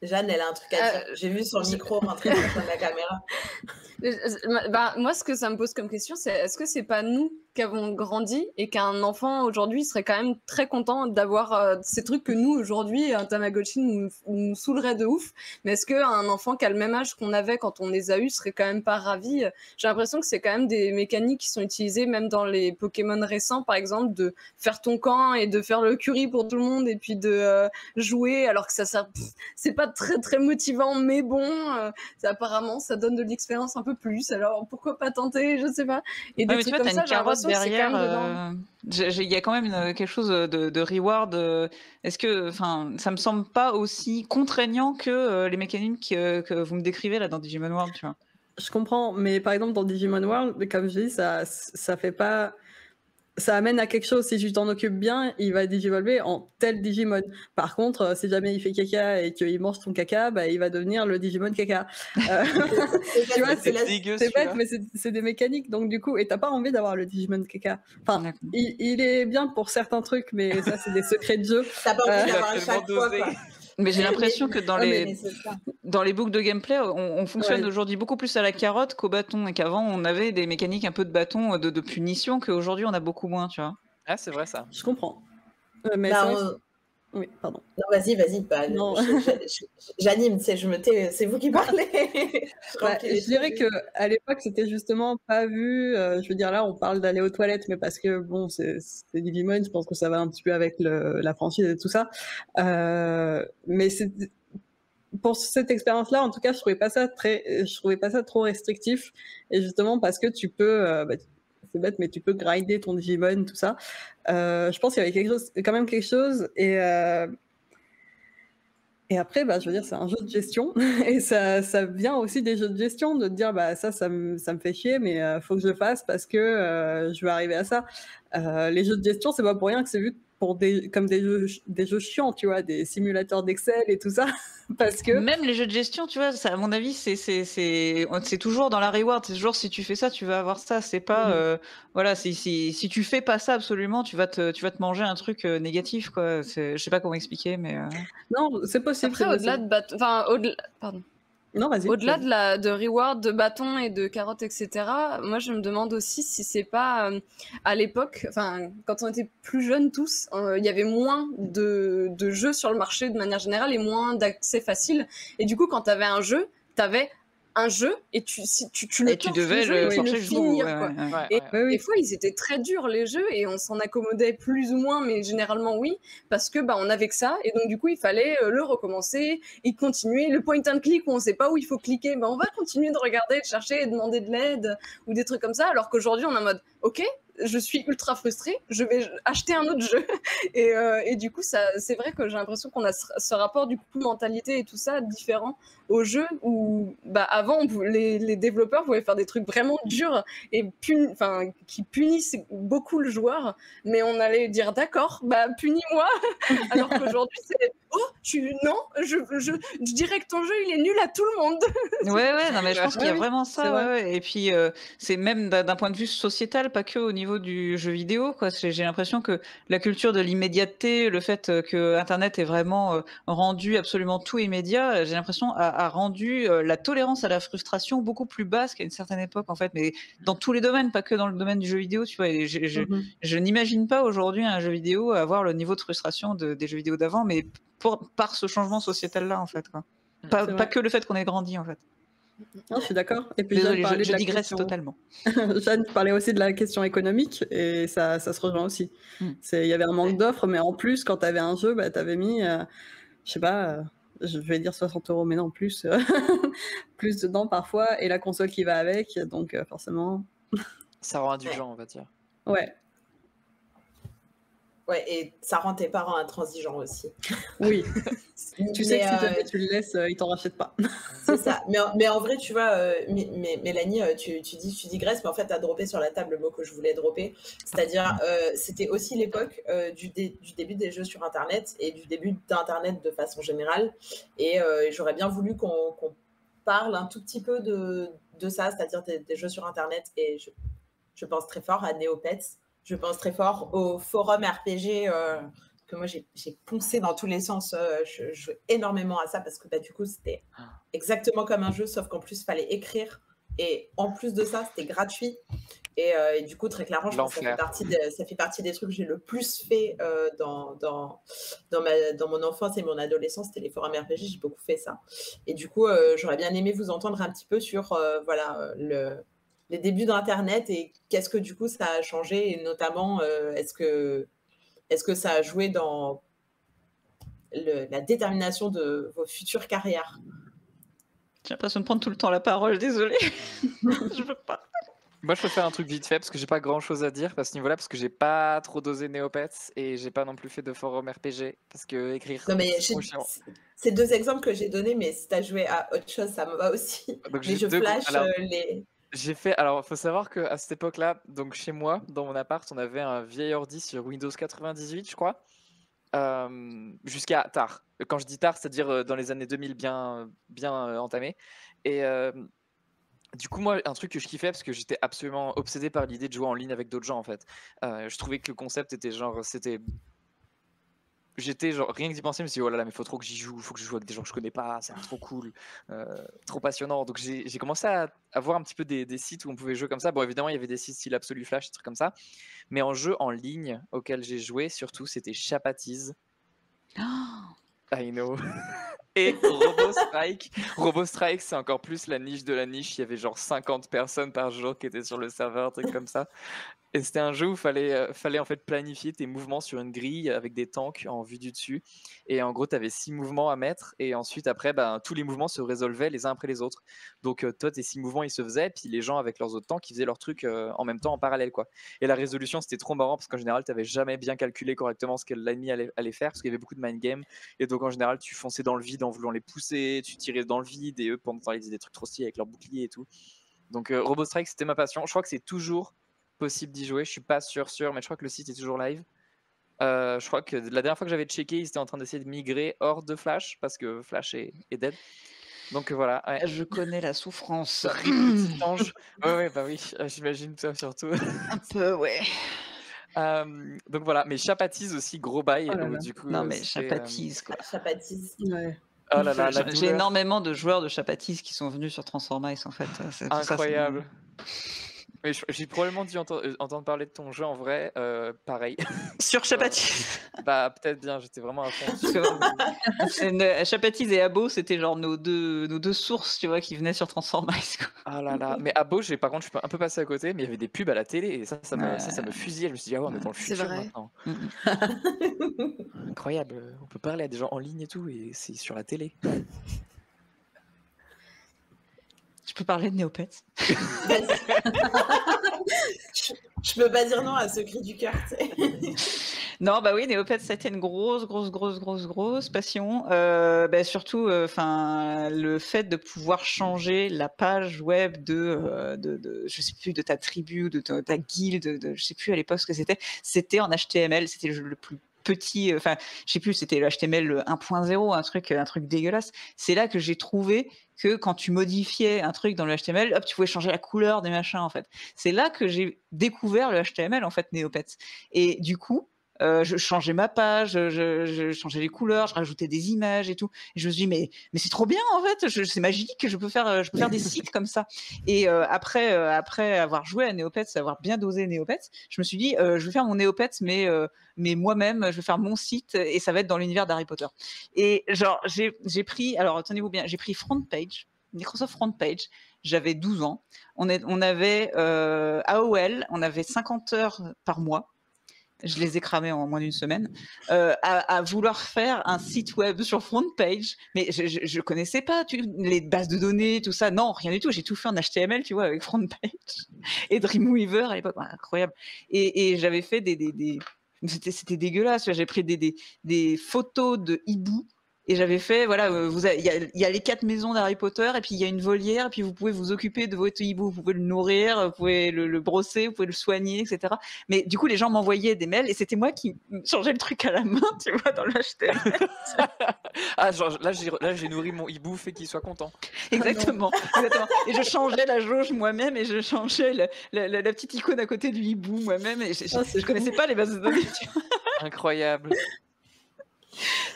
Jeanne, elle a un truc à dire. J'ai vu son micro rentrer dans la caméra. Bah, moi, ce que ça me pose comme question, c'est est-ce que c'est pas nous qui avons grandi et qu'un enfant aujourd'hui serait quand même très content d'avoir ces trucs que nous aujourd'hui, un Tamagotchi nous saoulerait de ouf, mais est-ce qu'un enfant qui a le même âge qu'on avait quand on les a eus serait quand même pas ravi? J'ai l'impression que c'est quand même des mécaniques qui sont utilisées même dans les Pokémon récents, par exemple, de faire ton camp et de faire le curry pour tout le monde et puis de jouer, alors que ça sert, c'est pas très très motivant, mais bon, apparemment ça donne de l'expérience un peu plus, alors pourquoi pas tenter, je sais pas. Et des Ouais, mais tu trucs vois, comme t'as ça, une j'ai l'impression que c'est quand carotte même dedans. derrière. Il y a quand même quelque chose de reward. Est-ce que, enfin, ça me semble pas aussi contraignant que les mécaniques que vous me décrivez là dans Digimon World, tu vois. Je comprends, mais par exemple dans Digimon World, comme je dis, ça fait pas. Ça amène à quelque chose. Si tu t'en occupes bien, il va digivolver en tel Digimon. Par contre, si jamais il fait caca et qu'il mange ton caca, bah, il va devenir le Digimon caca. Tu vois, c'est bête, mais c'est des mécaniques. Donc du coup, et t'as pas envie d'avoir le Digimon caca. Enfin, il est bien pour certains trucs, mais ça, c'est des secrets de jeu. T'as pas envie d'avoir à chaque fois, quoi. Mais j'ai l'impression que dans les boucles de gameplay, on fonctionne aujourd'hui beaucoup plus à la carotte qu'au bâton, et qu'avant on avait des mécaniques un peu de bâton, de punition, qu'aujourd'hui on a beaucoup moins, tu vois. Ah, c'est vrai ça. Je comprends. Mais oui, pardon. Non, vas-y. Bah, j'anime, c'est vous qui parlez. Je dirais qu'à l'époque, c'était justement pas vu. Je veux dire, là, on parle d'aller aux toilettes, mais parce que, bon, c'est Digimon, je pense que ça va un petit peu avec la franchise et tout ça. Mais pour cette expérience-là, en tout cas, je trouvais pas ça trop restrictif. Et justement, parce que tu peux... c'est bête, mais tu peux grinder ton Digimon, tout ça. Je pense qu'il y avait quand même quelque chose. Et après, je veux dire, c'est un jeu de gestion. Et ça vient aussi des jeux de gestion, de te dire, ça me fait chier, mais faut que je le fasse parce que je vais arriver à ça. Les jeux de gestion, c'est pas pour rien que c'est vu comme des jeux chiants, tu vois, des simulateurs d'Excel et tout ça. Parce que même les jeux de gestion, tu vois, ça, à mon avis, c'est toujours dans la reward. C'est toujours si tu fais ça, tu vas avoir ça. C'est pas voilà, si tu fais pas ça absolument, tu vas te manger un truc négatif, quoi. Je sais pas comment expliquer, mais non, c'est possible. Après, au-delà de pardon. Non, vas-y. Au-delà de reward, de bâtons et de carottes, etc., moi je me demande aussi si c'est pas à l'époque, quand on était plus jeunes tous, il y avait moins de jeux sur le marché de manière générale et moins d'accès facile. Et du coup, quand t'avais un jeu, t'avais un jeu et tu devais le finir, quoi. Et des fois ils étaient très durs les jeux et on s'en accommodait plus ou moins, mais généralement oui, parce que on avait que ça et donc du coup il fallait le recommencer et continuer. Le point and click où on sait pas où il faut cliquer, on va continuer de regarder, de chercher et demander de l'aide ou des trucs comme ça, alors qu'aujourd'hui on est en mode ok, je suis ultra frustrée, je vais acheter un autre jeu. Et du coup, c'est vrai que j'ai l'impression qu'on a ce rapport du coup mentalité et tout ça différent au jeu où avant les développeurs pouvaient faire des trucs vraiment durs et qui punissent beaucoup le joueur, mais on allait dire d'accord, punis-moi. Alors qu'aujourd'hui non, je dirais que ton jeu il est nul à tout le monde. Ouais, non, mais je pense qu'il y a Oui, vraiment c'est ça. vrai. Ouais. Et puis, c'est même d'un point de vue sociétal, pas que au niveau du jeu vidéo, quoi. J'ai l'impression que la culture de l'immédiateté, le fait que Internet est vraiment rendu absolument tout immédiat, j'ai l'impression a rendu la tolérance à la frustration beaucoup plus basse qu'à une certaine époque, en fait. Mais dans tous les domaines, pas que dans le domaine du jeu vidéo, tu vois. Et je n'imagine pas aujourd'hui un jeu vidéo avoir le niveau de frustration des jeux vidéo d'avant, mais par ce changement sociétal-là, en fait, quoi. C'est Pas vrai. que le fait qu'on ait grandi, en fait. Non, je suis d'accord. Et puis Jeanne Désolée, parlait de je la digresse question. totalement. Jeanne parlait aussi de la question économique et ça se rejoint aussi. Il y avait un manque d'offres, mais en plus, quand tu avais un jeu, tu avais mis, je sais pas, je vais dire 60 €, mais non, plus, plus dedans parfois, et la console qui va avec, donc forcément. Ça rend indulgent, on va dire. Ouais, Ouais, et ça rend tes parents intransigeants aussi. oui. Tu sais Mais, que si jamais tu le laisses, ils t'en rachètent pas. c'est ça. Mais en vrai, tu vois, Mélanie, tu dis tu digresses, mais en fait, tu as droppé sur la table le mot que je voulais dropper. C'est-à-dire, c'était aussi l'époque du début des jeux sur Internet et du début d'Internet de façon générale. Et j'aurais bien voulu qu'on parle un tout petit peu de ça, c'est-à-dire des jeux sur Internet. Et je pense très fort à Neopets. Je pense très fort au forum RPG que moi j'ai poncé dans tous les sens. Je jouais énormément à ça parce que du coup c'était exactement comme un jeu, sauf qu'en plus il fallait écrire. Et en plus de ça, c'était gratuit. Et du coup, très clairement, je pense que ça fait partie des trucs que j'ai le plus fait dans mon enfance et mon adolescence. C'était les forums RPG, j'ai beaucoup fait ça. Et du coup, j'aurais bien aimé vous entendre un petit peu sur les débuts d'Internet et qu'est-ce que du coup ça a changé, et notamment est-ce que ça a joué dans la détermination de vos futures carrières. J'ai l'impression de prendre tout le temps la parole, désolée. Je peux pas. Moi, je peux faire un truc vite fait parce que j'ai pas grand chose à dire à ce niveau-là, parce que j'ai pas trop dosé Neopets et j'ai pas non plus fait de forum RPG parce que écrire. Non, mais c'est trop chiant. c'est deux exemples que j'ai donnés, mais si tu as joué à autre chose, ça me va aussi. Donc, Mais je flash les. J'ai fait. Alors, faut savoir qu'à cette époque-là, donc chez moi, dans mon appart, on avait un vieil ordi sur Windows 98, je crois, jusqu'à tard. Quand je dis tard, c'est-à-dire dans les années 2000, bien entamé. Et du coup, moi, un truc que je kiffais, parce que j'étais absolument obsédé par l'idée de jouer en ligne avec d'autres gens, en fait. Je trouvais que le concept était genre, j'étais genre, rien que d'y penser, je me suis dit, oh là là, mais faut trop que j'y joue, faut que je joue avec des gens que je connais pas, c'est trop cool, trop passionnant. Donc j'ai commencé à voir un petit peu des sites où on pouvait jouer comme ça. Bon, évidemment, il y avait des sites style Absolu Flash, des trucs comme ça. Mais en jeu en ligne auquel j'ai joué, surtout, c'était Chapatiz. I know. Et RoboStrike. RoboStrike, c'est encore plus la niche de la niche. Il y avait genre 50 personnes par jour qui étaient sur le serveur, un truc comme ça. Et c'était un jeu où fallait en fait planifier tes mouvements sur une grille avec des tanks en vue du dessus. Et en gros, tu avais 6 mouvements à mettre. Et ensuite, après, tous les mouvements se résolvaient les uns après les autres. Donc, toi, tes 6 mouvements, ils se faisaient. Puis les gens avec leurs autres tanks, ils faisaient leur truc en même temps, en parallèle, quoi. Et la résolution, c'était trop marrant parce qu'en général, tu n'avais jamais bien calculé correctement ce que l'ennemi allait faire parce qu'il y avait beaucoup de mind game. Et donc, en général, tu fonçais dans le vide en voulant les pousser. Tu tirais dans le vide. Et eux, pendant ce temps, ils faisaient des trucs trop stylés avec leurs boucliers et tout. Donc, RoboStrike, c'était ma passion. Je crois que c'est toujours possible d'y jouer, je suis pas sûr, mais je crois que le site est toujours live. Je crois que la dernière fois que j'avais checké, ils étaient en train d'essayer de migrer hors de Flash parce que Flash est dead. Donc voilà. Ouais. Je connais la souffrance. Petit ange. Ouais, bah oui, j'imagine toi surtout. Un peu, ouais. Donc voilà, mais Chapatiz aussi, gros bail. Oh Du coup, non, mais Chapatiz, quoi. Chapatiz. Ouais. Oh là là, j'ai énormément de joueurs de Chapatiz qui sont venus sur Transform Ice, en fait. Incroyable. Mais j'ai probablement dû entendre parler de ton jeu en vrai, pareil. Sur Chapatiz. Bah peut-être bien, j'étais vraiment à fond. Chapatiz et Abo, c'était genre nos deux sources, tu vois, qui venaient sur Transform Ice, quoi. Ah là là, mais Abo, par contre, je suis un peu passé à côté, mais il y avait des pubs à la télé et ça me fusillait. Je me suis dit, ah ouais, on est dans le futur vrai. maintenant. Incroyable, on peut parler à des gens en ligne et tout, et c'est sur la télé. Je peux parler de Neopets. Je peux pas dire non à ce cri du cœur. Non, bah oui, Neopets, ça a été une grosse passion. Surtout, le fait de pouvoir changer la page web de je sais plus, de ta tribu, de ta guilde, je sais plus à l'époque ce que c'était. C'était en HTML, c'était le plus petit, enfin, je sais plus, c'était le HTML 1.0, un truc dégueulasse. C'est là que j'ai trouvé que quand tu modifiais un truc dans le HTML, hop, tu pouvais changer la couleur des machins, en fait. C'est là que j'ai découvert le HTML, en fait, Neopets. Et du coup, je changeais ma page, je changeais les couleurs, je rajoutais des images et tout. Et je me suis dit, mais c'est trop bien, en fait, c'est magique, je peux faire des sites comme ça. Et après avoir joué à Neopets, avoir bien dosé Neopets, je me suis dit, je vais faire mon Neopets, mais moi-même, je vais faire mon site et ça va être dans l'univers d'Harry Potter. Et genre, j'ai pris, alors tenez-vous bien, j'ai pris FrontPage, Microsoft FrontPage, j'avais 12 ans, on avait AOL, on avait 50 heures par mois, je les ai cramés en moins d'une semaine, à vouloir faire un site web sur FrontPage, mais je connaissais pas les bases de données, tout ça, non, rien du tout, j'ai tout fait en HTML, tu vois, avec FrontPage et Dreamweaver à l'époque, incroyable. Et j'avais fait c'était dégueulasse, j'ai pris des photos de hibou. Et j'avais fait, voilà, il y a les 4 maisons d'Harry Potter, et puis il y a une volière, et puis vous pouvez vous occuper de votre hibou, vous pouvez le nourrir, vous pouvez le brosser, vous pouvez le soigner, etc. Mais du coup, les gens m'envoyaient des mails, et c'était moi qui changeais le truc à la main, tu vois, dans le HTML. Ah, genre, là, j'ai nourri mon hibou, fait qu'il soit content. Exactement, exactement. Et je changeais la jauge moi-même, et je changeais la petite icône à côté du hibou moi-même, et je connaissais pas les bases de données. Tu vois. Incroyable.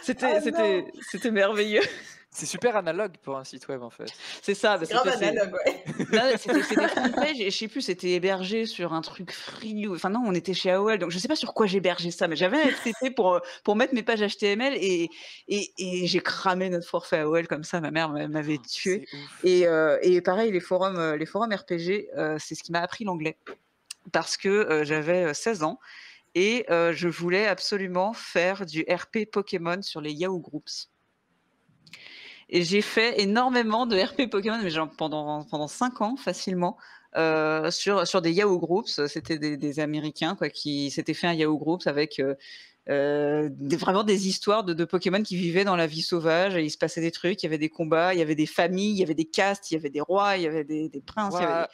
C'était merveilleux. C'est super analogue pour un site web, en fait. C'est ça. C'est grave analogue, ouais. C'était FrontPage et je sais plus, c'était hébergé sur un truc free. Enfin non, on était chez AOL, donc je sais pas sur quoi j'hébergeais ça, mais j'avais un FTP pour mettre mes pages HTML et j'ai cramé notre forfait AOL comme ça. Ma mère m'avait tué. Et pareil, les forums RPG, c'est ce qui m'a appris l'anglais parce que j'avais 16 ans. Et je voulais absolument faire du RP Pokémon sur les Yahoo Groups. Et j'ai fait énormément de RP Pokémon, mais genre pendant 5 ans facilement, sur des Yahoo Groups. C'était des Américains quoi, qui s'étaient fait un Yahoo Groups avec vraiment des histoires de Pokémon qui vivaient dans la vie sauvage. Et il se passait des trucs, il y avait des combats, il y avait des familles, il y avait des castes, il y avait des rois, il y avait des princes. Wow. Il y avait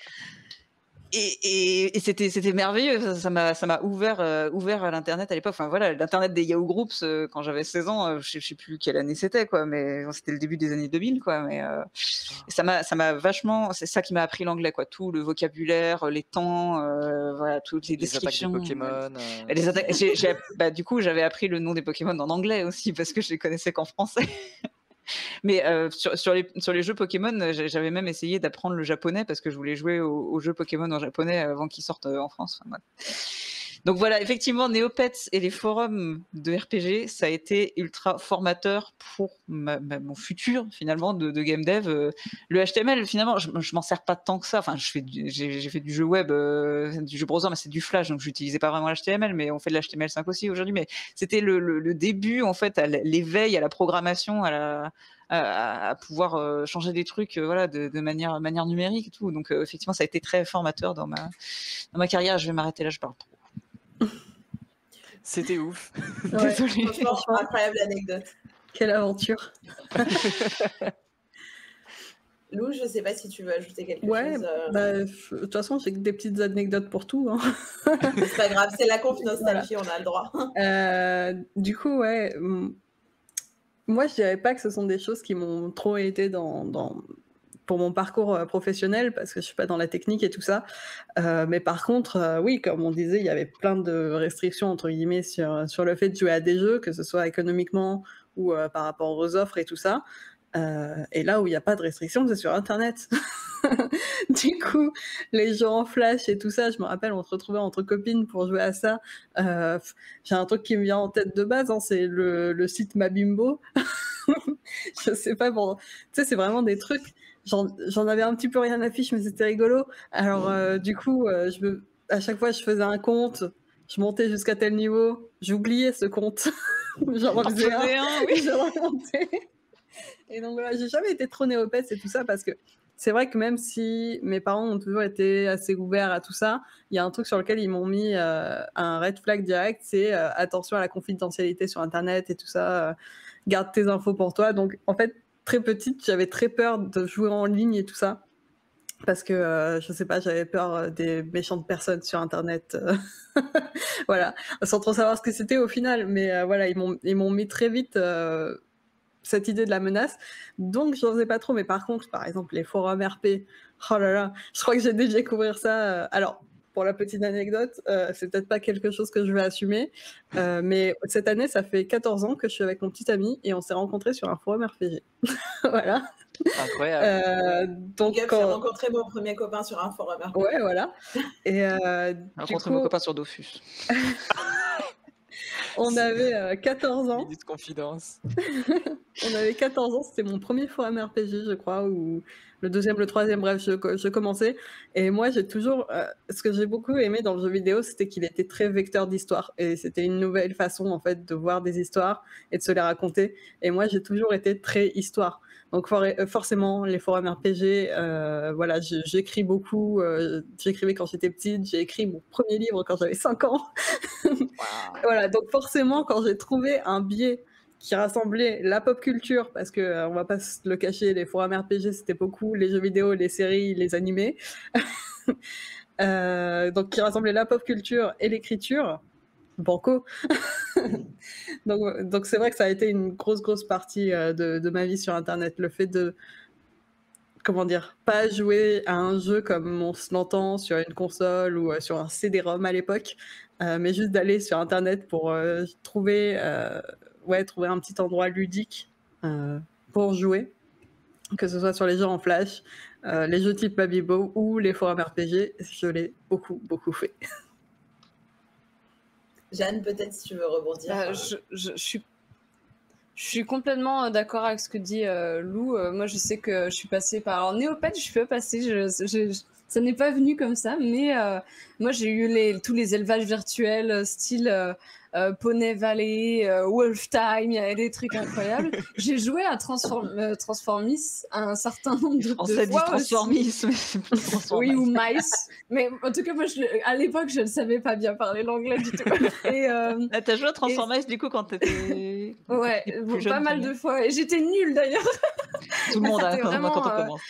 Et c'était merveilleux, ça m'a ouvert à l'internet à l'époque. Enfin voilà, l'internet des Yahoo Groups quand j'avais 16 ans, je sais plus quelle année c'était quoi, mais c'était le début des années 2000 quoi. Mais ça m'a vachement, c'est ça qui m'a appris l'anglais quoi, tout le vocabulaire, les temps, voilà, toutes les descriptions. Attaques des Pokémon. Les attaques. Du coup, j'avais appris le nom des Pokémon en anglais aussi parce que je les connaissais qu'en français. Mais sur les jeux Pokémon, j'avais même essayé d'apprendre le japonais parce que je voulais jouer aux jeux Pokémon en japonais avant qu'ils sortent en France. Enfin, voilà. Donc voilà, effectivement, Neopets et les forums de RPG, ça a été ultra formateur pour mon futur finalement de game dev. Le HTML, finalement, je m'en sers pas tant que ça. Enfin, j'ai fait du jeu web, du jeu browser, mais c'est du Flash, donc j'utilisais pas vraiment l'HTML, mais on fait de l'HTML5 aussi aujourd'hui. Mais c'était le début en fait, à l'éveil, à la programmation, à pouvoir changer des trucs voilà, de manière numérique et tout. Donc effectivement, ça a été très formateur dans ma carrière. Je vais m'arrêter là, je parle trop. C'était ouf. Ouais, Désolée. Franchement, incroyable anecdote. Quelle aventure. Lou, je sais pas si tu veux ajouter quelque Ouais, chose. de toute façon, j'ai que des petites anecdotes pour tout. Hein. C'est pas grave, c'est la conf nostalgie, on a le droit. Du coup, ouais, moi, je dirais pas que ce sont des choses qui m'ont trop aidé pour mon parcours professionnel, parce que je suis pas dans la technique et tout ça. Mais par contre, oui, comme on disait, il y avait plein de restrictions, entre guillemets, sur le fait de jouer à des jeux, que ce soit économiquement ou par rapport aux offres et tout ça. Et là où il n'y a pas de restrictions, c'est sur Internet. Du coup, les jeux en flash et tout ça, je me rappelle, on se retrouvait entre copines pour jouer à ça. J'ai un truc qui me vient en tête de base, hein, c'est le site Mabimbo. Je sais pas, bon, tu sais, c'est vraiment des trucs. J'en avais un petit peu rien à fiche, mais c'était rigolo. Alors, du coup, à chaque fois, je faisais un compte, je montais jusqu'à tel niveau, j'oubliais ce compte. J'en refaisais un, oui. Je remontais. Et donc voilà, j'ai jamais été trop Néopets et tout ça parce que c'est vrai que même si mes parents ont toujours été assez ouverts à tout ça, il y a un truc sur lequel ils m'ont mis un red flag direct, c'est attention à la confidentialité sur Internet et tout ça, garde tes infos pour toi. Donc en fait, très petite, j'avais très peur de jouer en ligne et tout ça. parce que je sais pas, j'avais peur des méchantes personnes sur internet. Voilà, sans trop savoir ce que c'était au final, mais voilà, ils m'ont mis très vite cette idée de la menace, donc j'en faisais pas trop. Mais par contre, par exemple, les forums RP, oh là là, je crois que j'ai dû découvrir ça. Alors, pour la petite anecdote, c'est peut-être pas quelque chose que je vais assumer, mais cette année, ça fait 14 ans que je suis avec mon petit ami et on s'est rencontrés sur un forum RPG. Voilà. Incroyable. Donc, J'ai rencontré mon premier copain sur un forum RPG. Ouais, voilà. Et J'ai du rencontré mon coup, copain sur Dofus. on avait 14 ans. Minute confidence. On avait 14 ans, c'était mon premier forum RPG, je crois, ou le deuxième, le troisième, bref, je commençais. Et moi, j'ai toujours... ce que j'ai beaucoup aimé dans le jeu vidéo, c'était qu'il était très vecteur d'histoire. Et c'était une nouvelle façon, en fait, de voir des histoires et de se les raconter. Et moi, j'ai toujours été très histoire. Donc forcément, les forums RPG, voilà, j'écris beaucoup. J'écrivais quand j'étais petite, j'ai écrit mon premier livre quand j'avais 5 ans. Wow. Voilà, donc forcément, quand j'ai trouvé un biais qui rassemblait la pop culture, parce que on va pas se le cacher, les forums RPG c'était beaucoup les jeux vidéo, les séries, les animés, donc qui rassemblait la pop culture et l'écriture, banco. donc c'est vrai que ça a été une grosse partie de ma vie sur internet, le fait de, comment dire, pas jouer à un jeu comme on se l'entend sur une console ou sur un CD-ROM à l'époque, mais juste d'aller sur internet pour trouver un petit endroit ludique pour jouer, que ce soit sur les jeux en flash, les jeux type Babybo ou les forums RPG. Je l'ai beaucoup fait. Jeanne, peut-être si tu veux rebondir. Je suis complètement d'accord avec ce que dit Lou. Moi, je sais que je suis passée par... Alors, Néopète, je suis pas passée, ça n'est pas venu comme ça, mais moi, j'ai eu tous les élevages virtuels, style Poney Valley, Wolf Time, il y avait des trucs incroyables. J'ai joué à Transformis un certain nombre de fois. On dit Transformis, mais c'est plus Transformis. Oui, ou Mice. Mais en tout cas, moi, à l'époque, je ne savais pas bien parler l'anglais du tout. Et, t'as joué à Transformis du coup quand t'étais... Ouais, pas mal de fois. Et j'étais nulle d'ailleurs. Tout le monde a quand on commence.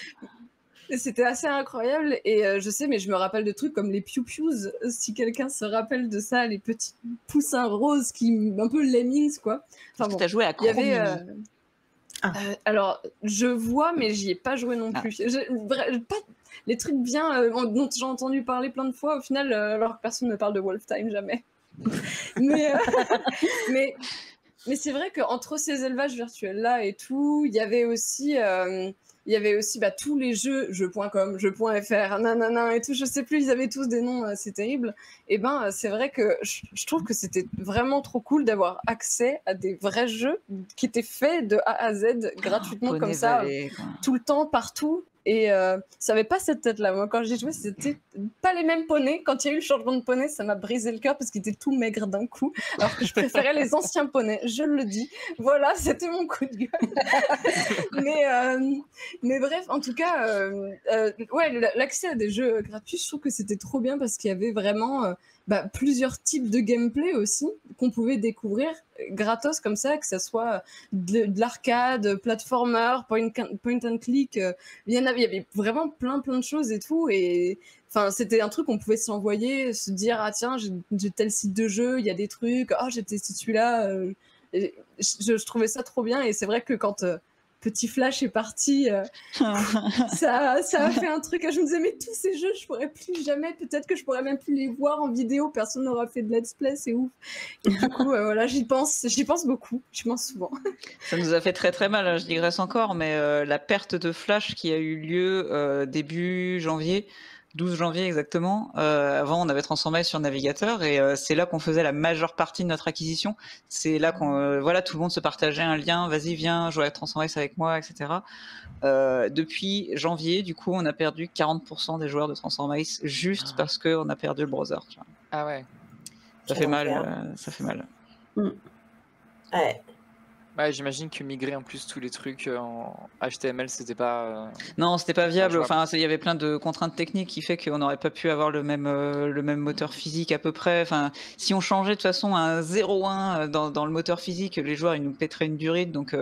C'était assez incroyable et je sais, mais je me rappelle de trucs comme les piou-pious, si quelqu'un se rappelle de ça, les petits poussins roses un peu lemmings quoi. Enfin bon, t'as joué à Chromini. Alors, je vois, mais j'y ai pas joué non plus. Pas les trucs bien dont j'ai entendu parler plein de fois, au final, alors que personne ne me parle de Wolf Time, jamais. mais c'est vrai qu'entre ces élevages virtuels-là et tout, il y avait aussi tous les jeux, jeux.com, jeux.fr, nanana et tout, je sais plus, ils avaient tous des noms assez terribles. Et ben, c'est vrai que je trouve que c'était vraiment trop cool d'avoir accès à des vrais jeux qui étaient faits de A à Z gratuitement comme ça, tout le temps, partout. Et ça avait pas cette tête-là. Moi, quand j'ai joué, c'était pas les mêmes poneys. Quand il y a eu le changement de poney, ça m'a brisé le cœur parce qu'ils étaient tout maigres d'un coup. Alors que je préférais les anciens poneys, je le dis. Voilà, c'était mon coup de gueule. Mais bref, en tout cas, l'accès à des jeux gratuits, je trouve que c'était trop bien parce qu'il y avait vraiment plusieurs types de gameplay aussi qu'on pouvait découvrir gratos comme ça, que ça soit de l'arcade, platformer, point and click. Il y avait vraiment plein de choses et tout. Et enfin, c'était un truc qu'on pouvait s'envoyer, se dire ah tiens, j'ai tel site de jeu, il y a des trucs. Oh, j'ai testé celui-là. Je trouvais ça trop bien. Et c'est vrai que quand Petit Flash est parti, ça a fait un truc. Je me disais, mais tous ces jeux, je pourrais plus jamais, peut-être que je pourrais même plus les voir en vidéo, personne n'aura fait de let's play, c'est ouf. Et du coup, voilà, j'y pense beaucoup, j'y pense souvent. Ça nous a fait très très mal, je digresse encore, mais la perte de Flash qui a eu lieu début janvier, 12 janvier exactement. Avant, on avait Transformice sur navigateur et c'est là qu'on faisait la majeure partie de notre acquisition. C'est là qu'on, tout le monde se partageait un lien. Vas-y, viens jouer à Transformice avec moi, etc. Depuis janvier, du coup, on a perdu 40% des joueurs de Transformice juste parce qu'on a perdu le browser. Tu vois. Ah ouais. Ça fait mal. Ça fait mal. Ouais. Ouais, j'imagine que migrer en plus tous les trucs en HTML, c'était pas. Non, c'était pas viable. jouable. Enfin, il y avait plein de contraintes techniques qui fait qu'on n'aurait pas pu avoir le même moteur physique à peu près. Enfin, si on changeait de toute façon un 0,1 dans le moteur physique, les joueurs ils nous pèteraient une durite. Donc,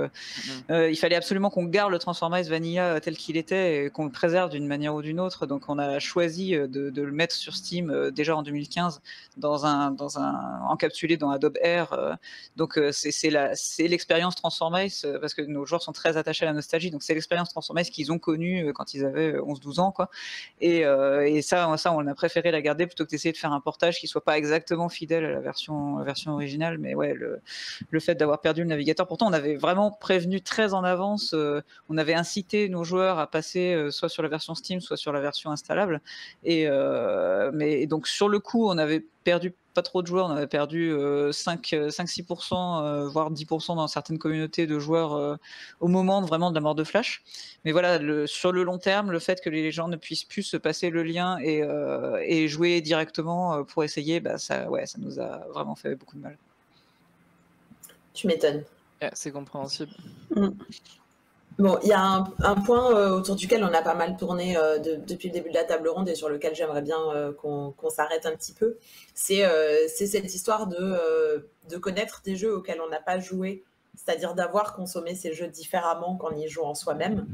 il fallait absolument qu'on garde le Transformice Vanilla tel qu'il était et qu'on le préserve d'une manière ou d'une autre. Donc, on a choisi de le mettre sur Steam déjà en 2015 encapsulé dans Adobe Air. Donc, c'est l'expérience Transformice parce que nos joueurs sont très attachés à la nostalgie. Donc, c'est l'expérience Transformice qu'ils ont connue quand ils avaient 11-12 ans, quoi. Et ça, on a préféré la garder plutôt que d'essayer de faire un portage qui soit pas exactement fidèle à la version originale. Mais ouais, le fait d'avoir perdu le navigateur, pourtant, on avait vraiment prévenu très en avance. On avait incité nos joueurs à passer soit sur la version Steam, soit sur la version installable. Mais donc, sur le coup, on avait perdu pas trop de joueurs, on avait perdu 5-6%, voire 10% dans certaines communautés de joueurs au moment vraiment de la mort de Flash. Mais voilà, sur le long terme, le fait que les gens ne puissent plus se passer le lien et jouer directement pour essayer, ça nous a vraiment fait beaucoup de mal. Tu m'étonnes. Ouais, c'est compréhensible. Bon, il y a un point autour duquel on a pas mal tourné depuis le début de la table ronde et sur lequel j'aimerais bien qu'on s'arrête un petit peu. C'est cette histoire de connaître des jeux auxquels on n'a pas joué, c'est-à-dire d'avoir consommé ces jeux différemment qu'en y jouant soi-même.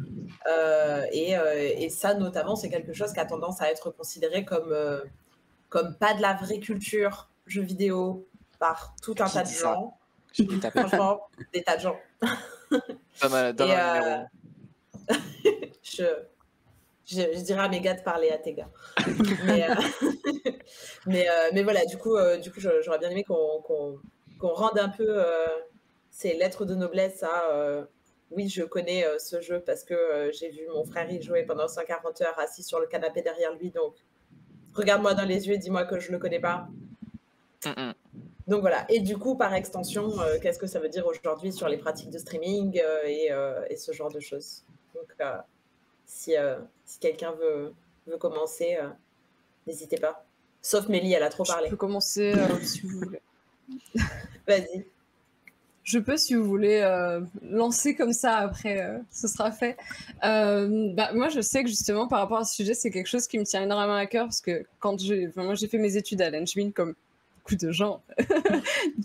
Et ça, notamment, c'est quelque chose qui a tendance à être considéré comme pas de la vraie culture jeux vidéo par tout un tas de gens. Franchement, des tas de gens. Pas mal, dans le numéro. Je dirais à mes gars de parler à tes gars. mais voilà, du coup j'aurais bien aimé qu'on rende un peu ces lettres de noblesse à oui, je connais ce jeu parce que j'ai vu mon frère y jouer pendant 140 heures assis sur le canapé derrière lui, donc regarde-moi dans les yeux et dis-moi que je le connais pas. Donc voilà, et du coup, par extension, qu'est-ce que ça veut dire aujourd'hui sur les pratiques de streaming et ce genre de choses. Donc, si quelqu'un veut commencer, n'hésitez pas. Sauf Mélie, elle a trop parlé. Je peux commencer si vous voulez. Vas-y. Je peux, si vous voulez, lancer comme ça, après, ce sera fait. Moi, je sais que justement, par rapport à ce sujet, c'est quelque chose qui me tient énormément à cœur, parce que moi, j'ai fait mes études à l'Engmin, comme de gens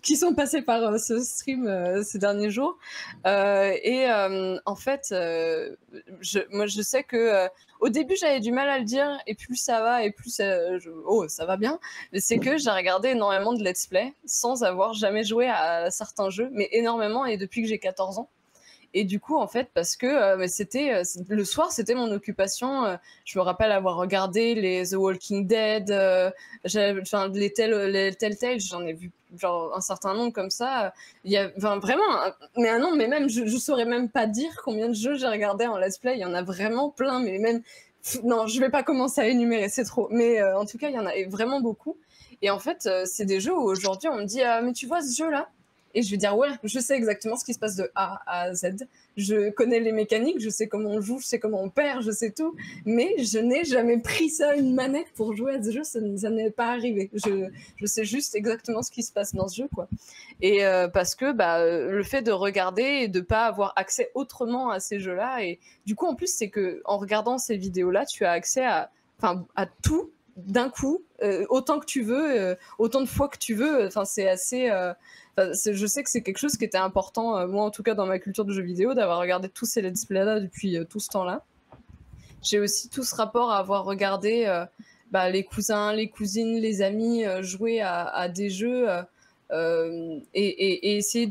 qui sont passés par ce stream ces derniers jours. En fait, moi, je sais que au début, j'avais du mal à le dire, et plus ça va, et plus ça va bien. C'est que j'ai regardé énormément de let's play sans avoir jamais joué à certains jeux, mais énormément, et depuis que j'ai 14 ans. Et du coup, en fait, parce que le soir, c'était mon occupation. Je me rappelle avoir regardé les The Walking Dead, les Telltale, j'en ai vu genre un certain nombre comme ça. Il y a vraiment, mais un nombre, mais même, je saurais même pas dire combien de jeux j'ai regardé en let's play. Il y en a vraiment plein, mais même, non, je vais pas commencer à énumérer, c'est trop. Mais en tout cas, il y en a vraiment beaucoup. Et en fait, c'est des jeux où aujourd'hui, on me dit, mais tu vois ce jeu-là? Et je vais dire, ouais, je sais exactement ce qui se passe de A à Z. Je connais les mécaniques, je sais comment on joue, je sais comment on perd, je sais tout. Mais je n'ai jamais pris ça, une manette, pour jouer à ce jeu. Ça n'est pas arrivé. Je sais juste exactement ce qui se passe dans ce jeu, quoi. Et parce que le fait de regarder et de ne pas avoir accès autrement à ces jeux-là. Et du coup, en plus, c'est qu'en regardant ces vidéos-là, tu as accès à tout d'un coup, autant que tu veux, autant de fois que tu veux. Enfin, c'est assez... je sais que c'est quelque chose qui était important, moi en tout cas dans ma culture de jeux vidéo, d'avoir regardé tous ces let's play là depuis tout ce temps-là. J'ai aussi tout ce rapport à avoir regardé les cousins, les cousines, les amis jouer à des jeux et essayer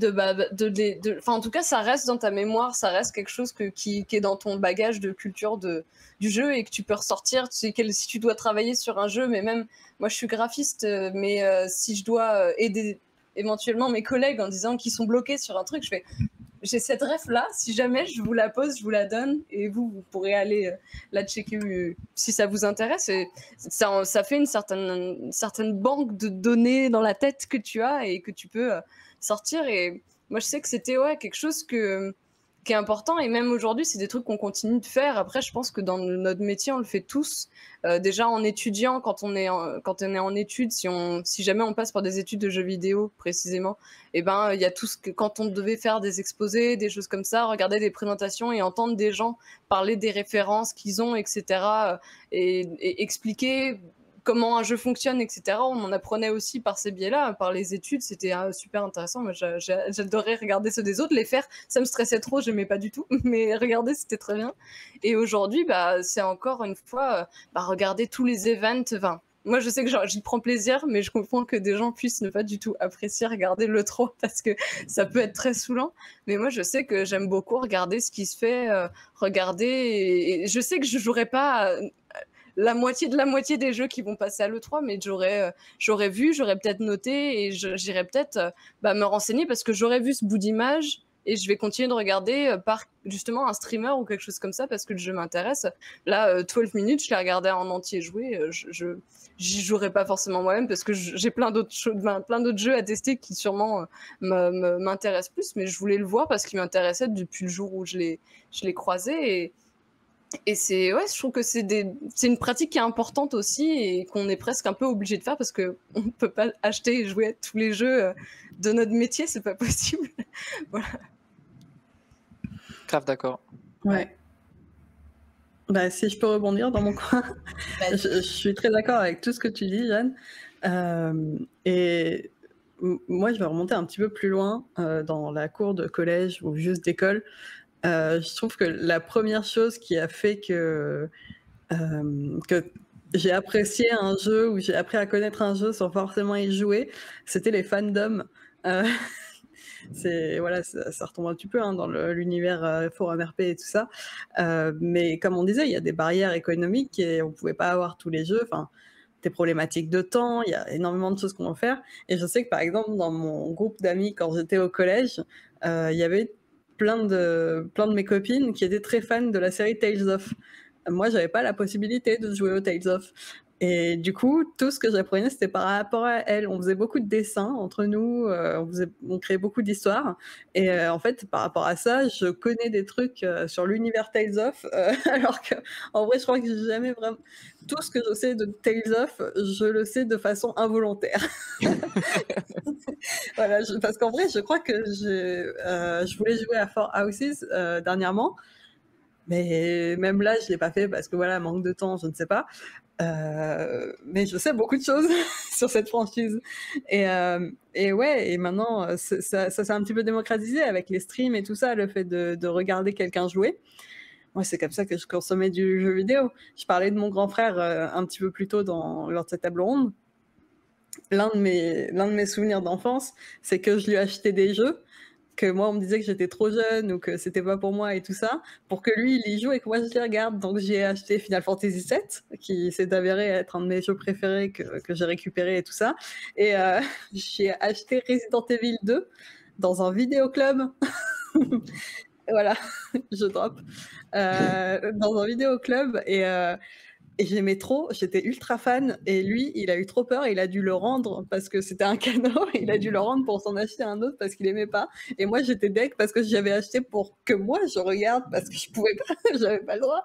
en tout cas, ça reste dans ta mémoire, ça reste quelque chose qui est dans ton bagage de culture du jeu et que tu peux ressortir. Tu sais si tu dois travailler sur un jeu, mais même moi je suis graphiste, mais si je dois aider éventuellement mes collègues en disant qu'ils sont bloqués sur un truc, j'ai cette ref là, si jamais je vous la pose, je vous la donne et vous pourrez aller la checker si ça vous intéresse. Et ça fait une certaine banque de données dans la tête que tu as et que tu peux sortir. Et moi je sais que c'était quelque chose que qui est important. Et même aujourd'hui, c'est des trucs qu'on continue de faire. Après, je pense que dans notre métier, on le fait tous. Déjà en étudiant, quand on est en études, si jamais on passe par des études de jeux vidéo précisément, et ben il y a tout ce que quand on devait faire des exposés, des choses comme ça, regarder des présentations et entendre des gens parler des références qu'ils ont, etc. Et expliquer comment un jeu fonctionne, etc. On en apprenait aussi par ces biais-là, par les études, c'était super intéressant. Moi, j'adorais regarder ceux des autres, les faire, ça me stressait trop, j'aimais pas du tout, mais regarder, c'était très bien. Et aujourd'hui, c'est encore une fois, regarder tous les events, enfin, moi, je sais que j'y prends plaisir, mais je comprends que des gens puissent ne pas du tout apprécier regarder l'E3 parce que ça peut être très saoulant. Mais moi, je sais que j'aime beaucoup regarder ce qui se fait, regarder, et je sais que je jouerai pas la moitié des jeux qui vont passer à l'E3, mais j'aurais vu, j'aurais peut-être noté et j'irais peut-être me renseigner parce que j'aurais vu ce bout d'image et je vais continuer de regarder par justement un streamer ou quelque chose comme ça parce que le jeu m'intéresse. Là, 12 minutes, je l'ai regardé en entier jouer. J'y jouerai pas forcément moi-même parce que j'ai plein d'autres jeux à tester qui sûrement m'intéressent plus, mais je voulais le voir parce qu'il m'intéressait depuis le jour où je l'ai croisé. Et je trouve que c'est une pratique qui est importante aussi et qu'on est presque un peu obligé de faire parce qu'on ne peut pas acheter et jouer à tous les jeux de notre métier, c'est pas possible. Voilà. Grave d'accord. Ouais. Si je peux rebondir dans mon coin, je suis très d'accord avec tout ce que tu dis, Jeanne. Et moi, je vais remonter un petit peu plus loin dans la cour de collège ou juste d'école. Je trouve que la première chose qui a fait que j'ai apprécié un jeu ou j'ai appris à connaître un jeu sans forcément y jouer, c'était les fandoms. Ça retombe un petit peu dans l'univers forum RP et tout ça. Mais comme on disait, il y a des barrières économiques et on ne pouvait pas avoir tous les jeux. Enfin, des problématiques de temps, il y a énormément de choses qu'on peut faire. Et je sais que par exemple, dans mon groupe d'amis, quand j'étais au collège, il y avait plein de mes copines qui étaient très fans de la série Tales of. Moi, j'avais pas la possibilité de jouer au Tales of. Et du coup, tout ce que j'apprenais, c'était par rapport à elles. On faisait beaucoup de dessins entre nous, on créait beaucoup d'histoires. Et en fait, par rapport à ça, je connais des trucs sur l'univers Tales of, alors qu'en vrai, je crois que j'ai jamais vraiment... Tout ce que je sais de Tales of, je le sais de façon involontaire. Voilà, parce qu'en vrai, je crois que je voulais jouer à Four Houses dernièrement. Mais même là, je ne l'ai pas fait parce que voilà, manque de temps, je ne sais pas. Mais je sais beaucoup de choses sur cette franchise. Et maintenant, ça s'est un petit peu démocratisé avec les streams et tout ça, le fait de regarder quelqu'un jouer. Moi, c'est comme ça que je consommais du jeu vidéo. Je parlais de mon grand frère un petit peu plus tôt lors de cette table ronde. L'un de mes souvenirs d'enfance, c'est que je lui achetais des jeux, que moi on me disait que j'étais trop jeune ou que c'était pas pour moi et tout ça, pour que lui il y joue et que moi je les regarde. Donc j'ai acheté Final Fantasy VII, qui s'est avéré être un de mes jeux préférés que j'ai récupéré et tout ça. Et j'ai acheté Resident Evil 2 dans un vidéoclub. Voilà, je drop. Dans un vidéoclub et j'aimais trop, j'étais ultra fan, et lui, il a eu trop peur, il a dû le rendre parce que c'était un cadeau, il a dû le rendre pour s'en acheter un autre parce qu'il aimait pas. Et moi, j'étais deg parce que j'avais acheté pour que moi, je regarde parce que je pouvais pas, j'avais pas le droit.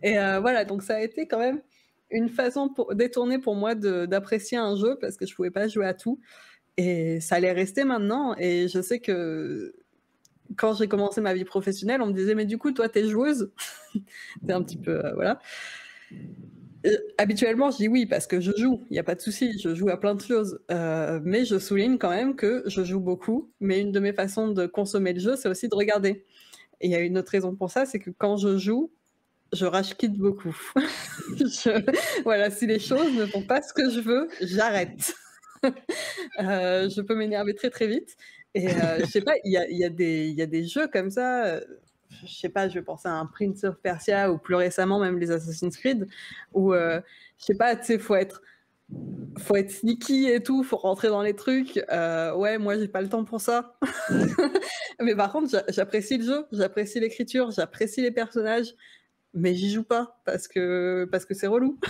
Et voilà, donc ça a été quand même une façon détournée pour moi d'apprécier un jeu parce que je pouvais pas jouer à tout. Et ça allait rester maintenant, et je sais que quand j'ai commencé ma vie professionnelle, on me disait « Mais du coup, toi, t'es joueuse ?» C'est un petit peu... voilà. Habituellement, je dis oui parce que je joue, il n'y a pas de souci, je joue à plein de choses. Mais je souligne quand même que je joue beaucoup, mais une de mes façons de consommer le jeu, c'est aussi de regarder. Et il y a une autre raison pour ça, c'est que quand je joue, je rage-quitte beaucoup. Voilà, si les choses ne font pas ce que je veux, j'arrête. Je peux m'énerver très très vite. Et je sais pas, il y a des jeux comme ça, je sais pas, je vais penser à un Prince of Persia ou plus récemment même les Assassin's Creed, où je sais pas, tu sais, faut être sneaky et tout, faut rentrer dans les trucs. Ouais, moi j'ai pas le temps pour ça. Mais par contre, j'apprécie le jeu, j'apprécie l'écriture, j'apprécie les personnages, mais j'y joue pas parce que c'est relou.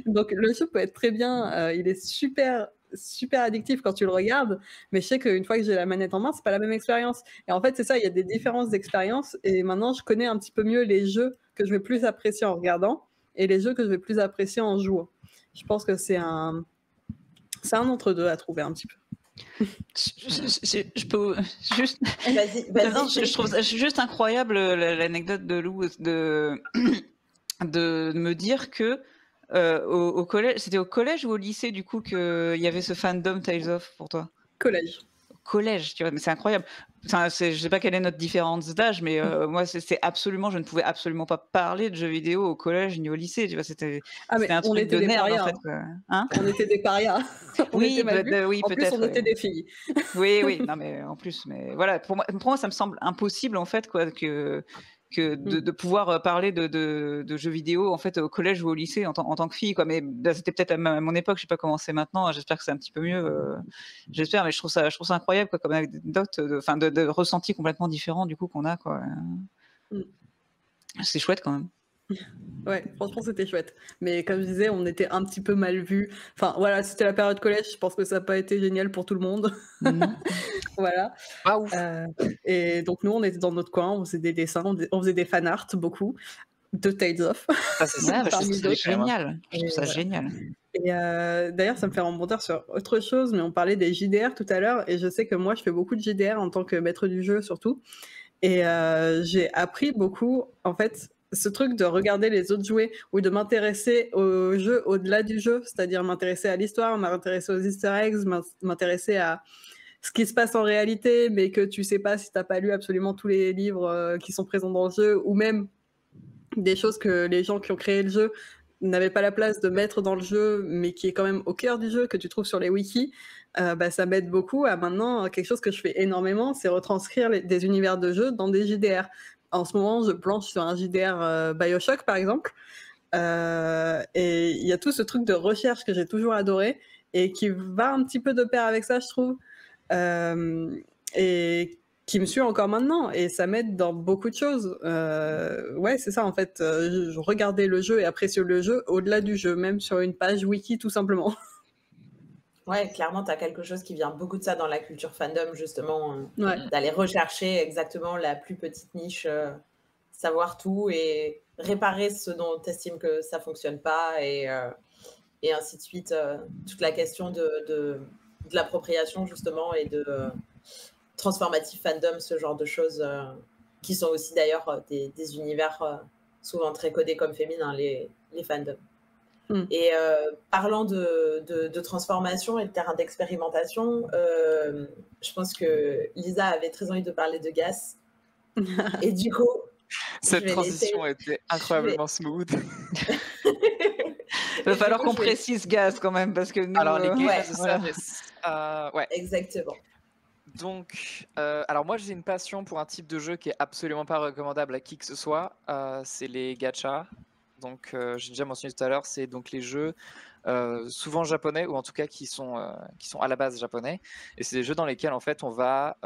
Donc le jeu peut être très bien, il est super super addictif quand tu le regardes, mais je sais qu'une fois que j'ai la manette en main, c'est pas la même expérience. Et en fait, c'est ça, il y a des différences d'expérience. Et maintenant, je connais un petit peu mieux les jeux que je vais plus apprécier en regardant et les jeux que je vais plus apprécier en jouant. Je pense que c'est un entre-deux à trouver un petit peu. Je peux juste. Vas-y. Je trouve ça juste incroyable l'anecdote de Lou de me dire que au collège, c'était au collège ou au lycée du coup qu'il y avait ce fandom Tales of pour toi? Collège, tu vois, mais c'est incroyable. Enfin, je sais pas quelle est notre différence d'âge, mais moi, c'est absolument, je ne pouvais absolument pas parler de jeux vidéo au collège ni au lycée. Tu vois, c'était un truc de nerd en fait. Hein, on était des parias. Oui, oui, en plus, on était des filles. Oui, non, mais en plus, mais voilà, pour moi, ça me semble impossible en fait, quoi, que de pouvoir parler de jeux vidéo en fait au collège ou au lycée en tant que fille, quoi. Mais c'était peut-être à mon époque, je sais pas comment c'est maintenant. J'espère que c'est un petit peu mieux. J'espère, mais je trouve ça incroyable, quoi, comme anecdote, de ressentis complètement différents du coup qu'on a, quoi. C'est chouette quand même. Ouais, franchement, c'était chouette. Mais comme je disais, on était un petit peu mal vus. Enfin, voilà, c'était la période collège. Je pense que ça n'a pas été génial pour tout le monde. Non. Voilà. Pas ouf. Et donc, nous, on était dans notre coin. On faisait des dessins, on faisait des fan art, beaucoup, de Tales of. Ça, c'est ça, c'est génial. Je trouve ça génial. Et d'ailleurs, ça me fait rebondir sur autre chose, mais on parlait des JDR tout à l'heure. Et je sais que moi, je fais beaucoup de JDR en tant que maître du jeu, surtout. Et j'ai appris beaucoup, en fait, ce truc de regarder les autres jouer ou de m'intéresser au jeu au-delà du jeu, c'est-à-dire m'intéresser à l'histoire, m'intéresser aux easter eggs, m'intéresser à ce qui se passe en réalité, mais que tu sais pas si t'as pas lu absolument tous les livres qui sont présents dans le jeu, ou même des choses que les gens qui ont créé le jeu n'avaient pas la place de mettre dans le jeu, mais qui est quand même au cœur du jeu, que tu trouves sur les wikis. Ça m'aide beaucoup à maintenant, quelque chose que je fais énormément, c'est retranscrire des univers de jeux dans des JDR. En ce moment, je planche sur un JDR BioShock, par exemple. Et il y a tout ce truc de recherche que j'ai toujours adoré et qui va un petit peu de pair avec ça, je trouve. Et qui me suit encore maintenant. Et ça m'aide dans beaucoup de choses. Ouais, c'est ça, en fait. Je regardais le jeu et appréciais le jeu au-delà du jeu, même sur une page wiki, tout simplement. Ouais, clairement, tu as quelque chose qui vient beaucoup de ça dans la culture fandom, justement, d'aller rechercher exactement la plus petite niche, savoir tout et réparer ce dont tu estimes que ça ne fonctionne pas et ainsi de suite. Toute la question de l'appropriation, justement, et de transformative fandom, ce genre de choses qui sont aussi d'ailleurs des univers souvent très codés comme féminins, les fandoms. Et parlant de transformation et de terrain d'expérimentation, je pense que Lisa avait très envie de parler de Gas. Et du coup, cette transition était incroyablement smooth. Il va falloir qu'on précise Gas quand même, parce que nous... Alors, les Games as a Service. Ouais. Exactement. Donc, alors moi j'ai une passion pour un type de jeu qui est absolument pas recommandable à qui que ce soit, c'est les gachas. Donc j'ai déjà mentionné tout à l'heure, c'est donc les jeux souvent japonais ou en tout cas qui sont à la base japonais. Et c'est des jeux dans lesquels en fait on va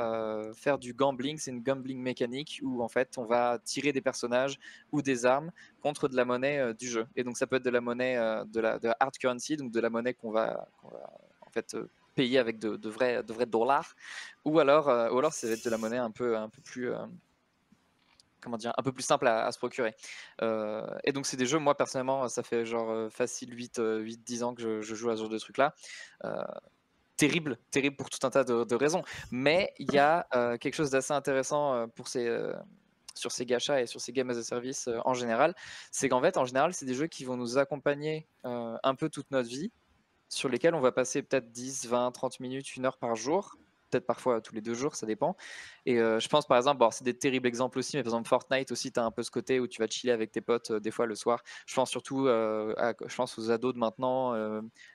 faire du gambling, c'est une gambling mécanique où en fait on va tirer des personnages ou des armes contre de la monnaie du jeu. Et donc ça peut être de la monnaie de la hard currency, donc de la monnaie qu'on va en fait payer avec de vrais dollars, ou alors ça va être de la monnaie un peu plus comment dire, un peu plus simple à se procurer. Et donc c'est des jeux, moi personnellement, ça fait genre facile 8-10 ans que je joue à ce genre de trucs-là. Terrible pour tout un tas de raisons. Mais il y a quelque chose d'assez intéressant sur ces gachas et sur ces games as a service en général, c'est qu'en fait, en général, c'est des jeux qui vont nous accompagner un peu toute notre vie, sur lesquels on va passer peut-être 10, 20, 30 minutes, 1 heure par jour, peut-être parfois tous les 2 jours, ça dépend. Et je pense par exemple, bon, c'est des terribles exemples aussi, mais par exemple Fortnite aussi, tu as un peu ce côté où tu vas chiller avec tes potes des fois le soir. Je pense surtout je pense aux ados de maintenant,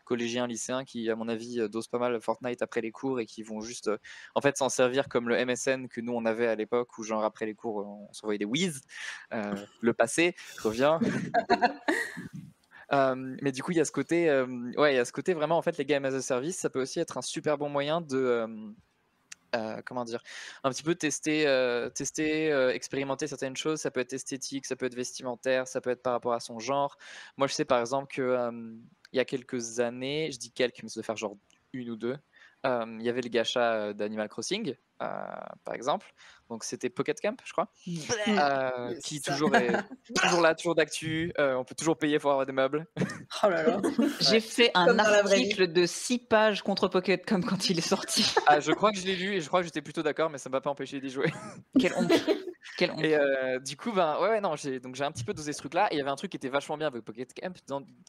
collégiens, lycéens, qui à mon avis dosent pas mal Fortnite après les cours et qui vont juste en fait s'en servir comme le MSN que nous on avait à l'époque, où genre après les cours on s'envoyait des whiz, le passé, je reviens. Mais du coup, il y a ce côté, il y a ce côté vraiment, en fait, les games as a service, ça peut aussi être un super bon moyen de, comment dire, un petit peu tester, expérimenter certaines choses. Ça peut être esthétique, ça peut être vestimentaire, ça peut être par rapport à son genre. Moi, je sais par exemple que il y a quelques années, je dis quelques, mais ça doit faire genre une ou deux. Il y avait les gachas d'Animal Crossing, par exemple. Donc c'était Pocket Camp, je crois, qui toujours est toujours là, toujours d'actu. On peut toujours payer pour avoir des meubles. Oh là là. J'ai fait un Comme dans la vraie article de 6 pages contre Pocket Camp quand il est sorti. Je crois que je l'ai lu et je crois que j'étais plutôt d'accord, mais ça m'a pas empêché d'y jouer. Quelle honte. Quelle honte. Et du coup, non, j'ai un petit peu dosé ce truc-là. Et il y avait un truc qui était vachement bien avec Pocket Camp,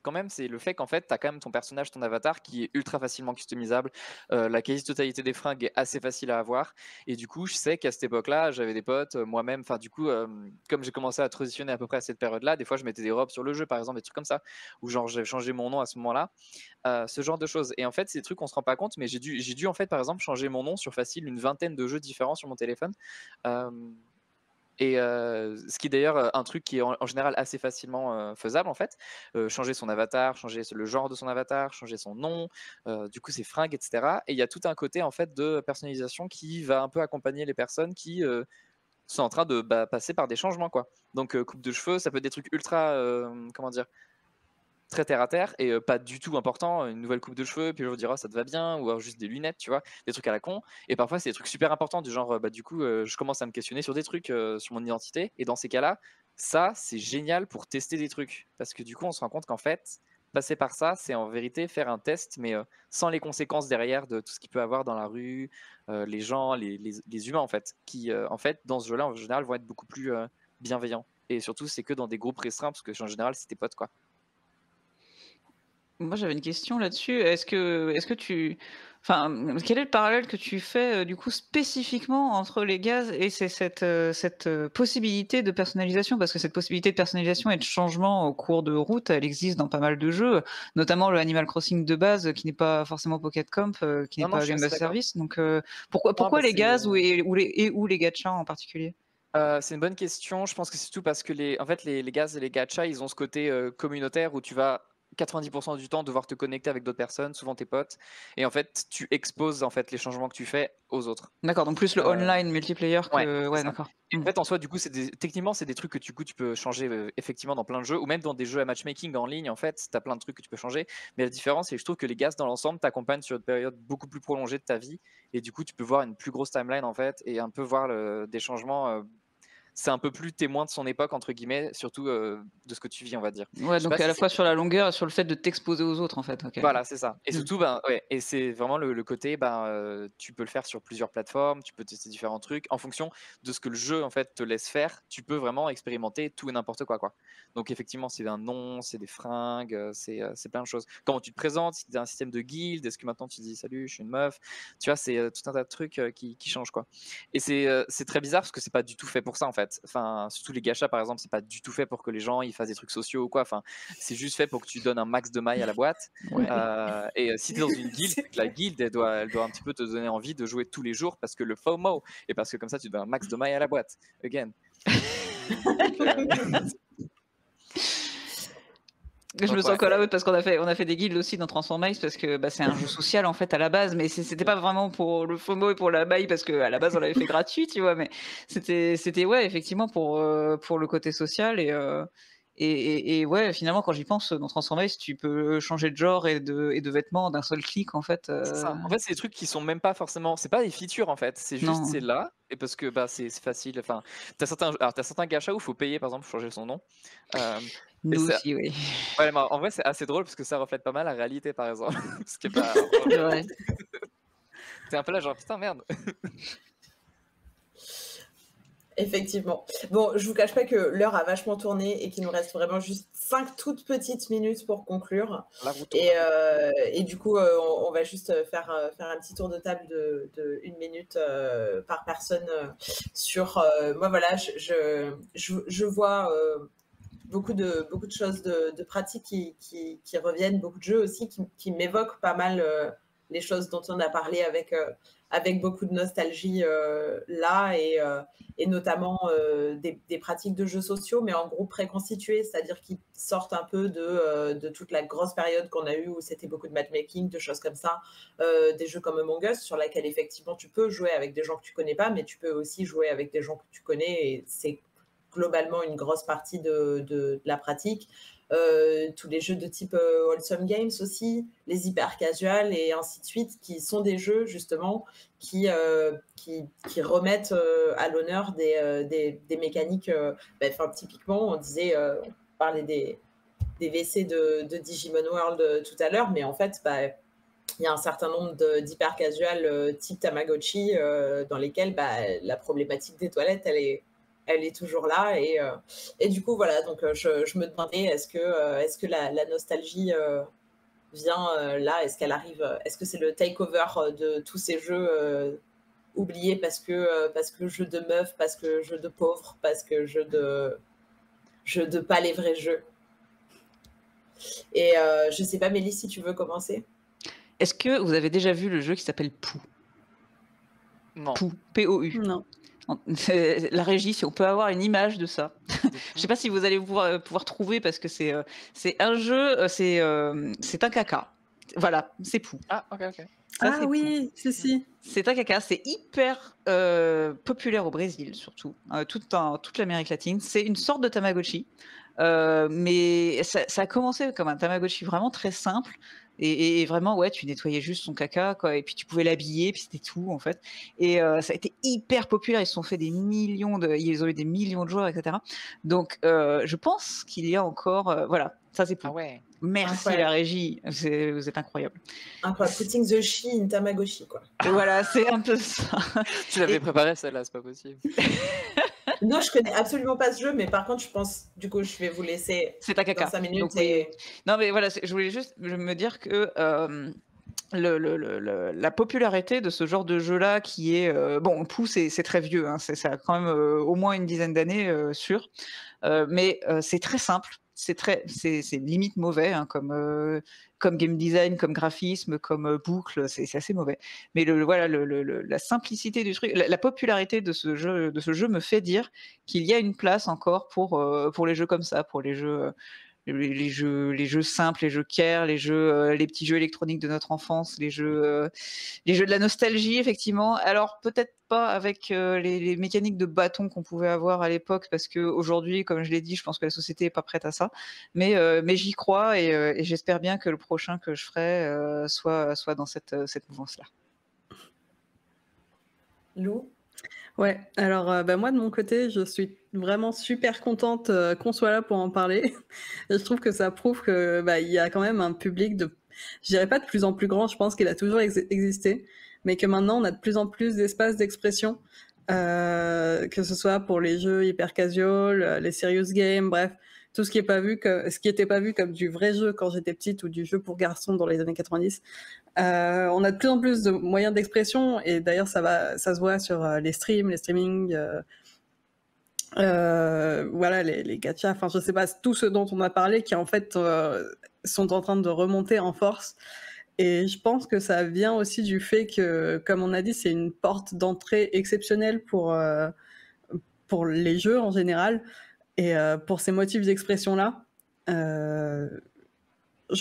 quand même, c'est le fait qu'en fait, tu as quand même ton personnage, ton avatar qui est ultra facilement customisable. La quasi-totalité des fringues est assez facile à avoir. Et du coup, je sais qu'à cette époque-là, j'avais des potes, moi-même. Enfin, du coup, comme j'ai commencé à transitionner à peu près à cette période-là, des fois, je mettais des robes sur le jeu, par exemple, des trucs comme ça, ou genre, j'avais changé mon nom à ce moment-là. Ce genre de choses. Et en fait, c'est des trucs, on se rend pas compte, mais j'ai dû, en fait, par exemple, changer mon nom sur facile une vingtaine de jeux différents sur mon téléphone. Et ce qui est d'ailleurs un truc qui est en général assez facilement faisable en fait. Changer son avatar, changer le genre de son avatar, changer son nom, du coup ses fringues, etc. Et il y a tout un côté en fait de personnalisation qui va un peu accompagner les personnes qui sont en train de passer par des changements quoi. Donc coupe de cheveux, ça peut être des trucs ultra, comment dire, très terre à terre et pas du tout important, une nouvelle coupe de cheveux, puis je vous dire ça te va bien, ou alors juste des lunettes, tu vois, des trucs à la con. Et parfois c'est des trucs super importants du genre du coup je commence à me questionner sur des trucs sur mon identité, et dans ces cas-là, ça c'est génial pour tester des trucs, parce que du coup on se rend compte qu'en fait passer par ça, c'est en vérité faire un test, mais sans les conséquences derrière de tout ce qu'il peut avoir dans la rue, les gens, les humains en fait, qui en fait dans ce jeu-là en général vont être beaucoup plus bienveillants. Et surtout c'est que dans des groupes restreints, parce que en général c'est tes potes quoi. Moi, j'avais une question là-dessus. Est-ce que tu, enfin, quel est le parallèle que tu fais du coup spécifiquement entre les gaz et cette possibilité de personnalisation? Parce que cette possibilité de personnalisation et de changement au cours de route, elle existe dans pas mal de jeux, notamment le Animal Crossing de base, qui n'est pas forcément Pocket Camp, qui n'est Non, pas je suis Game assez of d'accord. Service. Donc, pourquoi les c'est gaz ou les gachas en particulier? c'est une bonne question. Je pense que c'est surtout parce que en fait, les gaz et les gachas, ils ont ce côté communautaire où tu vas 90% du temps devoir te connecter avec d'autres personnes, souvent tes potes, et en fait, tu exposes en fait les changements que tu fais aux autres. D'accord, donc plus le online multiplayer Ouais, que. c'est Ouais, ça. d'accord. Et en fait, en soi, du coup, techniquement, c'est des trucs que du coup, tu peux changer effectivement dans plein de jeux, ou même dans des jeux à matchmaking en ligne, en fait, tu as plein de trucs que tu peux changer. Mais la différence, c'est que je trouve que les gaz, dans l'ensemble, t'accompagnent sur une période beaucoup plus prolongée de ta vie, et du coup, tu peux voir une plus grosse timeline, en fait, et un peu voir des changements. C'est un peu plus témoin de son époque, entre guillemets, surtout de ce que tu vis, on va dire. Ouais, Je sais donc pas à si la c'est fois sur la longueur et sur le fait de t'exposer aux autres, en fait. Ok. Voilà, c'est ça. Et Mm. surtout, ouais, et c'est vraiment le côté, tu peux le faire sur plusieurs plateformes, tu peux tester différents trucs. En fonction de ce que le jeu en fait te laisse faire, tu peux vraiment expérimenter tout et n'importe quoi, quoi. Donc effectivement, c'est un nom, c'est des fringues, c'est plein de choses. Comment tu te présentes, si tu as un système de guilde, est-ce que maintenant tu dis salut, je suis une meuf, tu vois, c'est tout un tas de trucs qui changent, quoi. Et c'est très bizarre parce que c'est pas du tout fait pour ça en fait. Enfin, surtout les gachas par exemple, c'est pas du tout fait pour que les gens ils fassent des trucs sociaux ou quoi. Enfin, c'est juste fait pour que tu donnes un max de mailles à la boîte. Ouais. Et si tu es dans une guilde, c'est que la guilde, elle doit un petit peu te donner envie de jouer tous les jours parce que le FOMO, et parce que comme ça, tu donnes un max de mailles à la boîte. Again. Je me Donc, sens ouais. call out parce qu'on a fait des guilds aussi dans Transformice parce que c'est un jeu social en fait à la base, mais c'était pas vraiment pour le FOMO et pour la maille parce que à la base on l'avait fait gratuit, tu vois, mais c'était ouais effectivement pour le côté social et ouais finalement quand j'y pense dans Transformice tu peux changer de genre et de vêtements d'un seul clic en fait. C'est ça. En fait, c'est des trucs qui sont même pas forcément. C'est pas des features en fait. C'est juste, Non. c'est là. Et parce que c'est facile. Enfin, t'as certains gachas où il faut payer par exemple pour changer son nom. Nous aussi, oui. Ouais, mais en vrai, c'est assez drôle parce que ça reflète pas mal la réalité par exemple. Ce qui est pas. Ouais. T'es un peu là, genre putain, merde. Effectivement. Bon, je vous cache pas que l'heure a vachement tourné et qu'il nous reste vraiment juste 5 toutes petites minutes pour conclure. Et du coup, on va juste faire un petit tour de table de 1 minute par personne sur... moi, voilà, je vois beaucoup de choses de pratiques qui reviennent, beaucoup de jeux aussi qui m'évoquent pas mal les choses dont on a parlé avec beaucoup de nostalgie là, et notamment des pratiques de jeux sociaux, mais en groupe préconstitués, c'est-à-dire qui sortent un peu de toute la grosse période qu'on a eue où c'était beaucoup de matchmaking, de choses comme ça, des jeux comme Among Us, sur laquelle effectivement tu peux jouer avec des gens que tu connais pas, mais tu peux aussi jouer avec des gens que tu connais, et c'est globalement une grosse partie de la pratique. Tous les jeux de type Wholesome Games aussi, les hyper casual et ainsi de suite, qui sont des jeux justement qui remettent à l'honneur des mécaniques. Typiquement, on parlait des WC de Digimon World tout à l'heure, mais en fait, il y a un certain nombre d'hyper casual type Tamagotchi dans lesquels la problématique des toilettes, elle est toujours là. Et du coup, voilà, donc je me demandais, est-ce que la nostalgie vient là? Est-ce qu'elle arrive? Est-ce que c'est le takeover de tous ces jeux oubliés parce que jeux de meufs, parce que jeux de pauvres, parce que jeux de pas les vrais jeux? Et je sais pas, Mélie, si tu veux commencer. Est-ce que vous avez déjà vu le jeu qui s'appelle Pou? Non. Pou, P-O-U. Non. La régie, si on peut avoir une image de ça. Je sais pas si vous allez pouvoir trouver, parce que c'est un jeu, c'est un caca. Voilà, c'est Pou. Ah, ok. Ça, c'est oui, Pou. si. C'est un caca, c'est hyper populaire au Brésil, surtout, toute l'Amérique latine. C'est une sorte de Tamagotchi, mais ça a commencé comme un Tamagotchi vraiment très simple. Et vraiment, ouais, tu nettoyais juste son caca, quoi, et puis tu pouvais l'habiller, puis c'était tout, en fait. Et ça a été hyper populaire. Ils se sont fait ils ont eu des millions de joueurs, etc. Donc, je pense qu'il y a encore, voilà, ça c'est Pou. Ah ouais. Merci Incroyable. la régie, vous êtes incroyable. Incroyable, putting the she in Tamagotchi, quoi. Voilà, c'est un peu ça. Tu l'avais préparé celle-là, c'est pas possible. Non, je connais absolument pas ce jeu, mais par contre, je pense, du coup, je vais vous laisser C'est un caca. dans 5 minutes. Donc, oui. Non, mais voilà, je voulais juste me dire que la popularité de ce genre de jeu-là, qui est... bon, Pou, c'est très vieux, hein, ça a quand même au moins une dizaine d'années, sûr. Mais c'est très simple. C'est limite mauvais, hein, comme game design, comme graphisme, comme boucle, c'est assez mauvais. Mais la simplicité du truc, la popularité de ce jeu me fait dire qu'il y a une place encore pour les jeux comme ça, pour les jeux simples, les jeux care, les petits jeux électroniques de notre enfance, les jeux de la nostalgie, effectivement. Alors peut-être pas avec les mécaniques de bâton qu'on pouvait avoir à l'époque, parce que aujourd'hui, comme je l'ai dit, je pense que la société est pas prête à ça. Mais j'y crois, et j'espère bien que le prochain que je ferai soit dans cette mouvance-là. Lou? Ouais, alors moi de mon côté, je suis vraiment super contente qu'on soit là pour en parler. Et je trouve que ça prouve que il y a quand même un public je dirais pas de plus en plus grand, je pense qu'il a toujours existé, mais que maintenant on a de plus en plus d'espaces d'expression, que ce soit pour les jeux hyper casual, les serious games, bref, tout ce qui était pas vu comme du vrai jeu quand j'étais petite, ou du jeu pour garçons dans les années 90. On a de plus en plus de moyens d'expression, et d'ailleurs ça se voit sur les streams, les streamings, voilà, les gachas, enfin je sais pas, tout ce dont on a parlé, qui en fait sont en train de remonter en force. Et je pense que ça vient aussi du fait que, comme on a dit, c'est une porte d'entrée exceptionnelle pour les jeux en général, et pour ces motifs d'expression-là. Je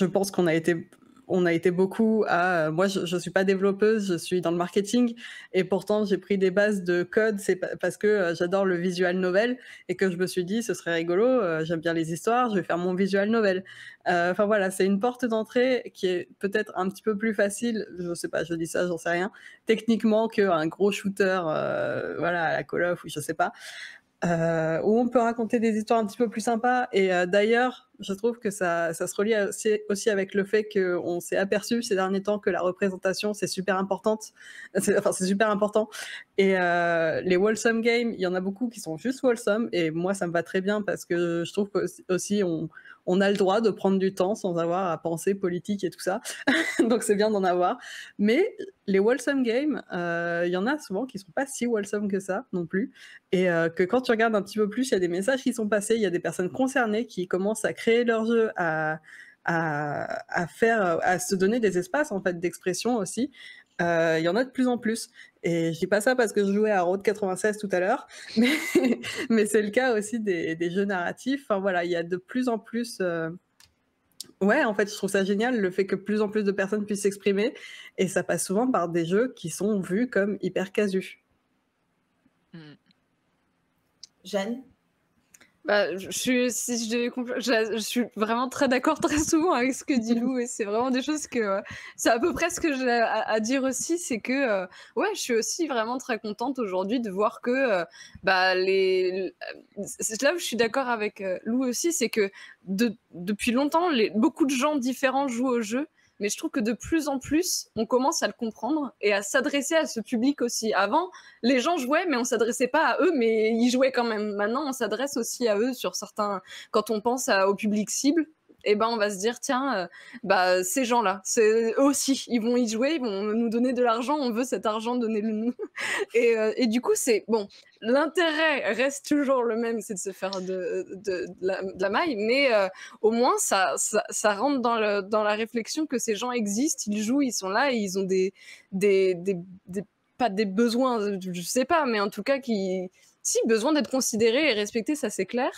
pense qu'on a été beaucoup à... Moi, je suis pas développeuse, je suis dans le marketing, et pourtant j'ai pris des bases de code, c'est parce que j'adore le visual novel, et que je me suis dit ce serait rigolo, j'aime bien les histoires, je vais faire mon visual novel. Enfin voilà, c'est une porte d'entrée qui est peut-être un petit peu plus facile, je sais pas, je dis ça, j'en sais rien, techniquement, qu'un gros shooter, voilà, à la Call of, ou je sais pas. Où on peut raconter des histoires un petit peu plus sympas. Et d'ailleurs, je trouve que ça se relie aussi avec le fait qu'on s'est aperçu ces derniers temps que la représentation, c'est super importante. C'est super important. Et les wholesome games, il y en a beaucoup qui sont juste wholesome, et moi, ça me va très bien, parce que je trouve qu'aussi, on a le droit de prendre du temps sans avoir à penser politique et tout ça. Donc c'est bien d'en avoir. Mais les wholesome games, il y en a souvent qui sont pas si wholesome que ça non plus. Et que quand tu regardes un petit peu plus, il y a des messages qui sont passés, il y a des personnes concernées qui commencent à créer leur jeu, à se donner des espaces en fait d'expression aussi. Il y en a de plus en plus. Et je dis pas ça parce que je jouais à Road 96 tout à l'heure, mais c'est le cas aussi des jeux narratifs. Enfin voilà, il y a de plus en plus... Ouais, en fait, je trouve ça génial, le fait que plus en plus de personnes puissent s'exprimer, et ça passe souvent par des jeux qui sont vus comme hyper casus. Jeanne? Bah, si je devais je suis vraiment très d'accord très souvent avec ce que dit Lou et c'est vraiment des choses que c'est à peu près ce que j'ai à dire aussi, c'est que ouais, je suis aussi vraiment très contente aujourd'hui de voir que bah c'est là où je suis d'accord avec Lou aussi, c'est que depuis longtemps, beaucoup de gens différents jouent au jeu. Mais je trouve que de plus en plus, on commence à le comprendre et à s'adresser à ce public aussi. Avant, les gens jouaient, mais on s'adressait pas à eux, mais ils jouaient quand même. Maintenant, on s'adresse aussi à eux sur certains. Quand on pense au public cible, eh ben, on va se dire tiens, bah ces gens-là, eux aussi, ils vont y jouer, ils vont nous donner de l'argent, on veut cet argent, donnez-le nous. Et du coup, c'est bon. L'intérêt reste toujours le même, c'est de se faire de la maille, mais au moins ça rentre dans la réflexion que ces gens existent, ils jouent, ils sont là et ils ont pas des besoins, je sais pas, mais en tout cas si besoin d'être considérés et respectés, ça c'est clair,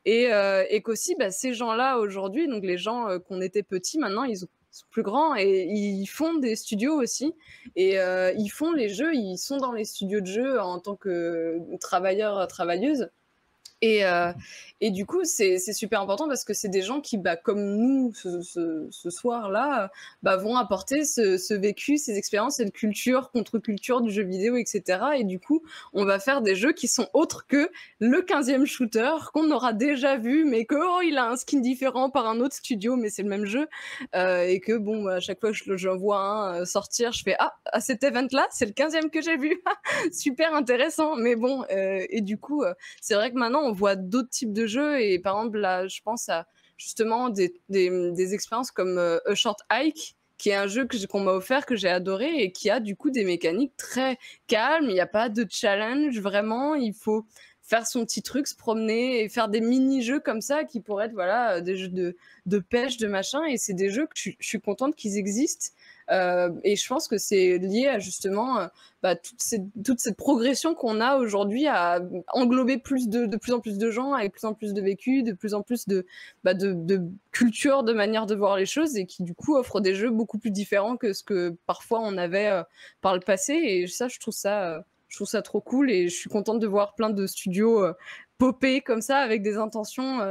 et qu'aussi bah, ces gens-là aujourd'hui, donc les gens qu'on était petits, maintenant ils sont plus grands et ils font des studios aussi et ils font les jeux, ils sont dans les studios de jeux en tant que travailleurs, travailleuses. Et du coup, c'est super important parce que c'est des gens qui, bah, comme nous, ce soir-là, bah, vont apporter ce vécu, ces expériences, cette culture, contre-culture du jeu vidéo, etc. Et du coup, on va faire des jeux qui sont autres que le 15e shooter qu'on aura déjà vu, mais que, oh, il a un skin différent par un autre studio, mais c'est le même jeu. Et que, bon, à chaque fois que je vois un sortir, je fais, ah, à cet event-là, c'est le 15e que j'ai vu. Super intéressant. Mais bon, et du coup, c'est vrai que maintenant, on voit d'autres types de jeux et par exemple là je pense à justement des expériences comme A Short Hike qui est un jeu qu'on m'a offert, que j'ai adoré et qui a du coup des mécaniques très calmes, il n'y a pas de challenge vraiment, il faut faire son petit truc, se promener et faire des mini-jeux comme ça qui pourraient être voilà, des jeux de pêche, de machin, et c'est des jeux que je suis contente qu'ils existent. Et je pense que c'est lié à justement bah, toute cette progression qu'on a aujourd'hui à englober de plus en plus de gens avec plus en plus de vécu, de plus en plus de culture, de manière de voir les choses et qui du coup offre des jeux beaucoup plus différents que ce que parfois on avait par le passé. Et ça, je trouve ça trop cool et je suis contente de voir plein de studios popper comme ça avec des intentions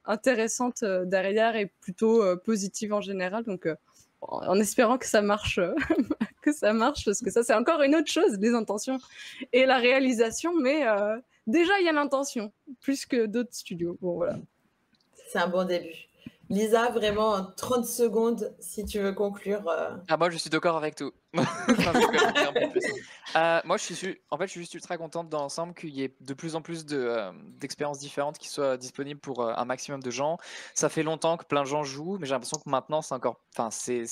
intéressantes derrière et plutôt positives en général. Donc en espérant que ça marche, parce que ça c'est encore une autre chose, les intentions et la réalisation, mais déjà il y a l'intention, plus que d'autres studios. Bon voilà. C'est un bon début. Lisa, vraiment en 30 secondes, si tu veux conclure. Ah, moi je suis d'accord avec tout. Moi je suis juste ultra contente dans l'ensemble qu'il y ait de plus en plus d'expériences différentes qui soient disponibles pour un maximum de gens. Ça fait longtemps que plein de gens jouent, mais j'ai l'impression que maintenant ça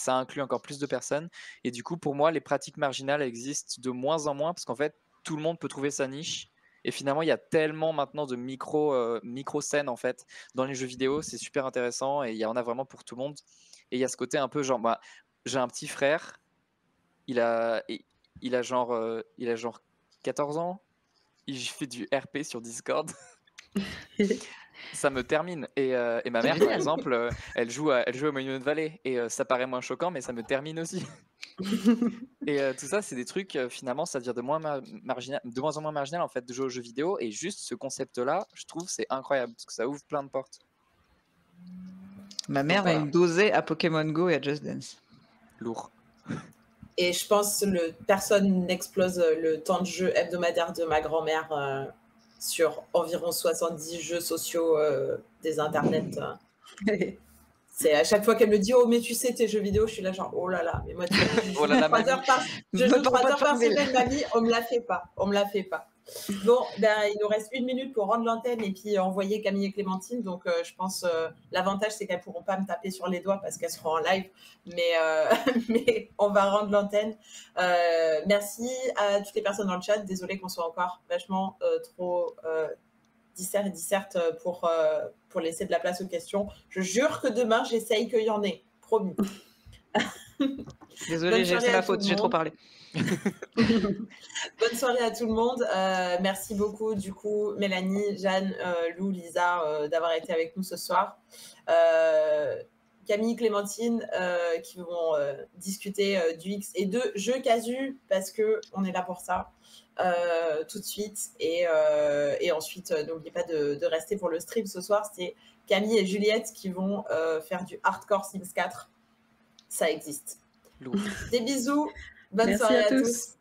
inclut encore plus de personnes. Et du coup pour moi les pratiques marginales existent de moins en moins parce qu'en fait tout le monde peut trouver sa niche. Et finalement, il y a tellement maintenant de micro-scènes en fait dans les jeux vidéo, c'est super intéressant et il y en a vraiment pour tout le monde. Et il y a ce côté un peu genre, bah, j'ai un petit frère, il a genre 14 ans, il fait du RP sur Discord. Ça me termine. Et ma mère, par exemple, elle joue à Monument Valley et ça paraît moins choquant, mais ça me termine aussi. Et tout ça, c'est des trucs, finalement, ça devient de moins en moins marginal en fait, de jouer aux jeux vidéo. Et juste ce concept-là, je trouve, c'est incroyable parce que ça ouvre plein de portes. Ma mère va me doser à Pokémon Go et à Just Dance. Lourd. Et je pense que personne n'explose le temps de jeu hebdomadaire de ma grand-mère sur environ 70 jeux sociaux des internets. C'est à chaque fois qu'elle me dit oh mais tu sais tes jeux vidéo, je suis là genre oh là là mais moi je joue 3 heures par semaine mamie, on me la fait pas. Bon, ben, il nous reste 1 minute pour rendre l'antenne et puis envoyer Camille et Clémentine. Donc, je pense l'avantage, c'est qu'elles ne pourront pas me taper sur les doigts parce qu'elles seront en live. Mais on va rendre l'antenne. Merci à toutes les personnes dans le chat. Désolée qu'on soit encore vachement trop disserte pour laisser de la place aux questions. Je jure que demain, j'essaye qu'il y en ait. Promis. Désolée, c'est ma faute, j'ai trop parlé. Bonne soirée à tout le monde. Merci beaucoup, du coup, Mélanie, Jeanne, Lou, Lisa, d'avoir été avec nous ce soir. Camille, Clémentine qui vont discuter du X et de jeux casu parce qu'on est là pour ça tout de suite. Et ensuite, n'oubliez pas de rester pour le stream ce soir. C'est Camille et Juliette qui vont faire du hardcore Sims 4. Ça existe. Lourd. Des bisous. Bonne Merci soirée à à tous. tous.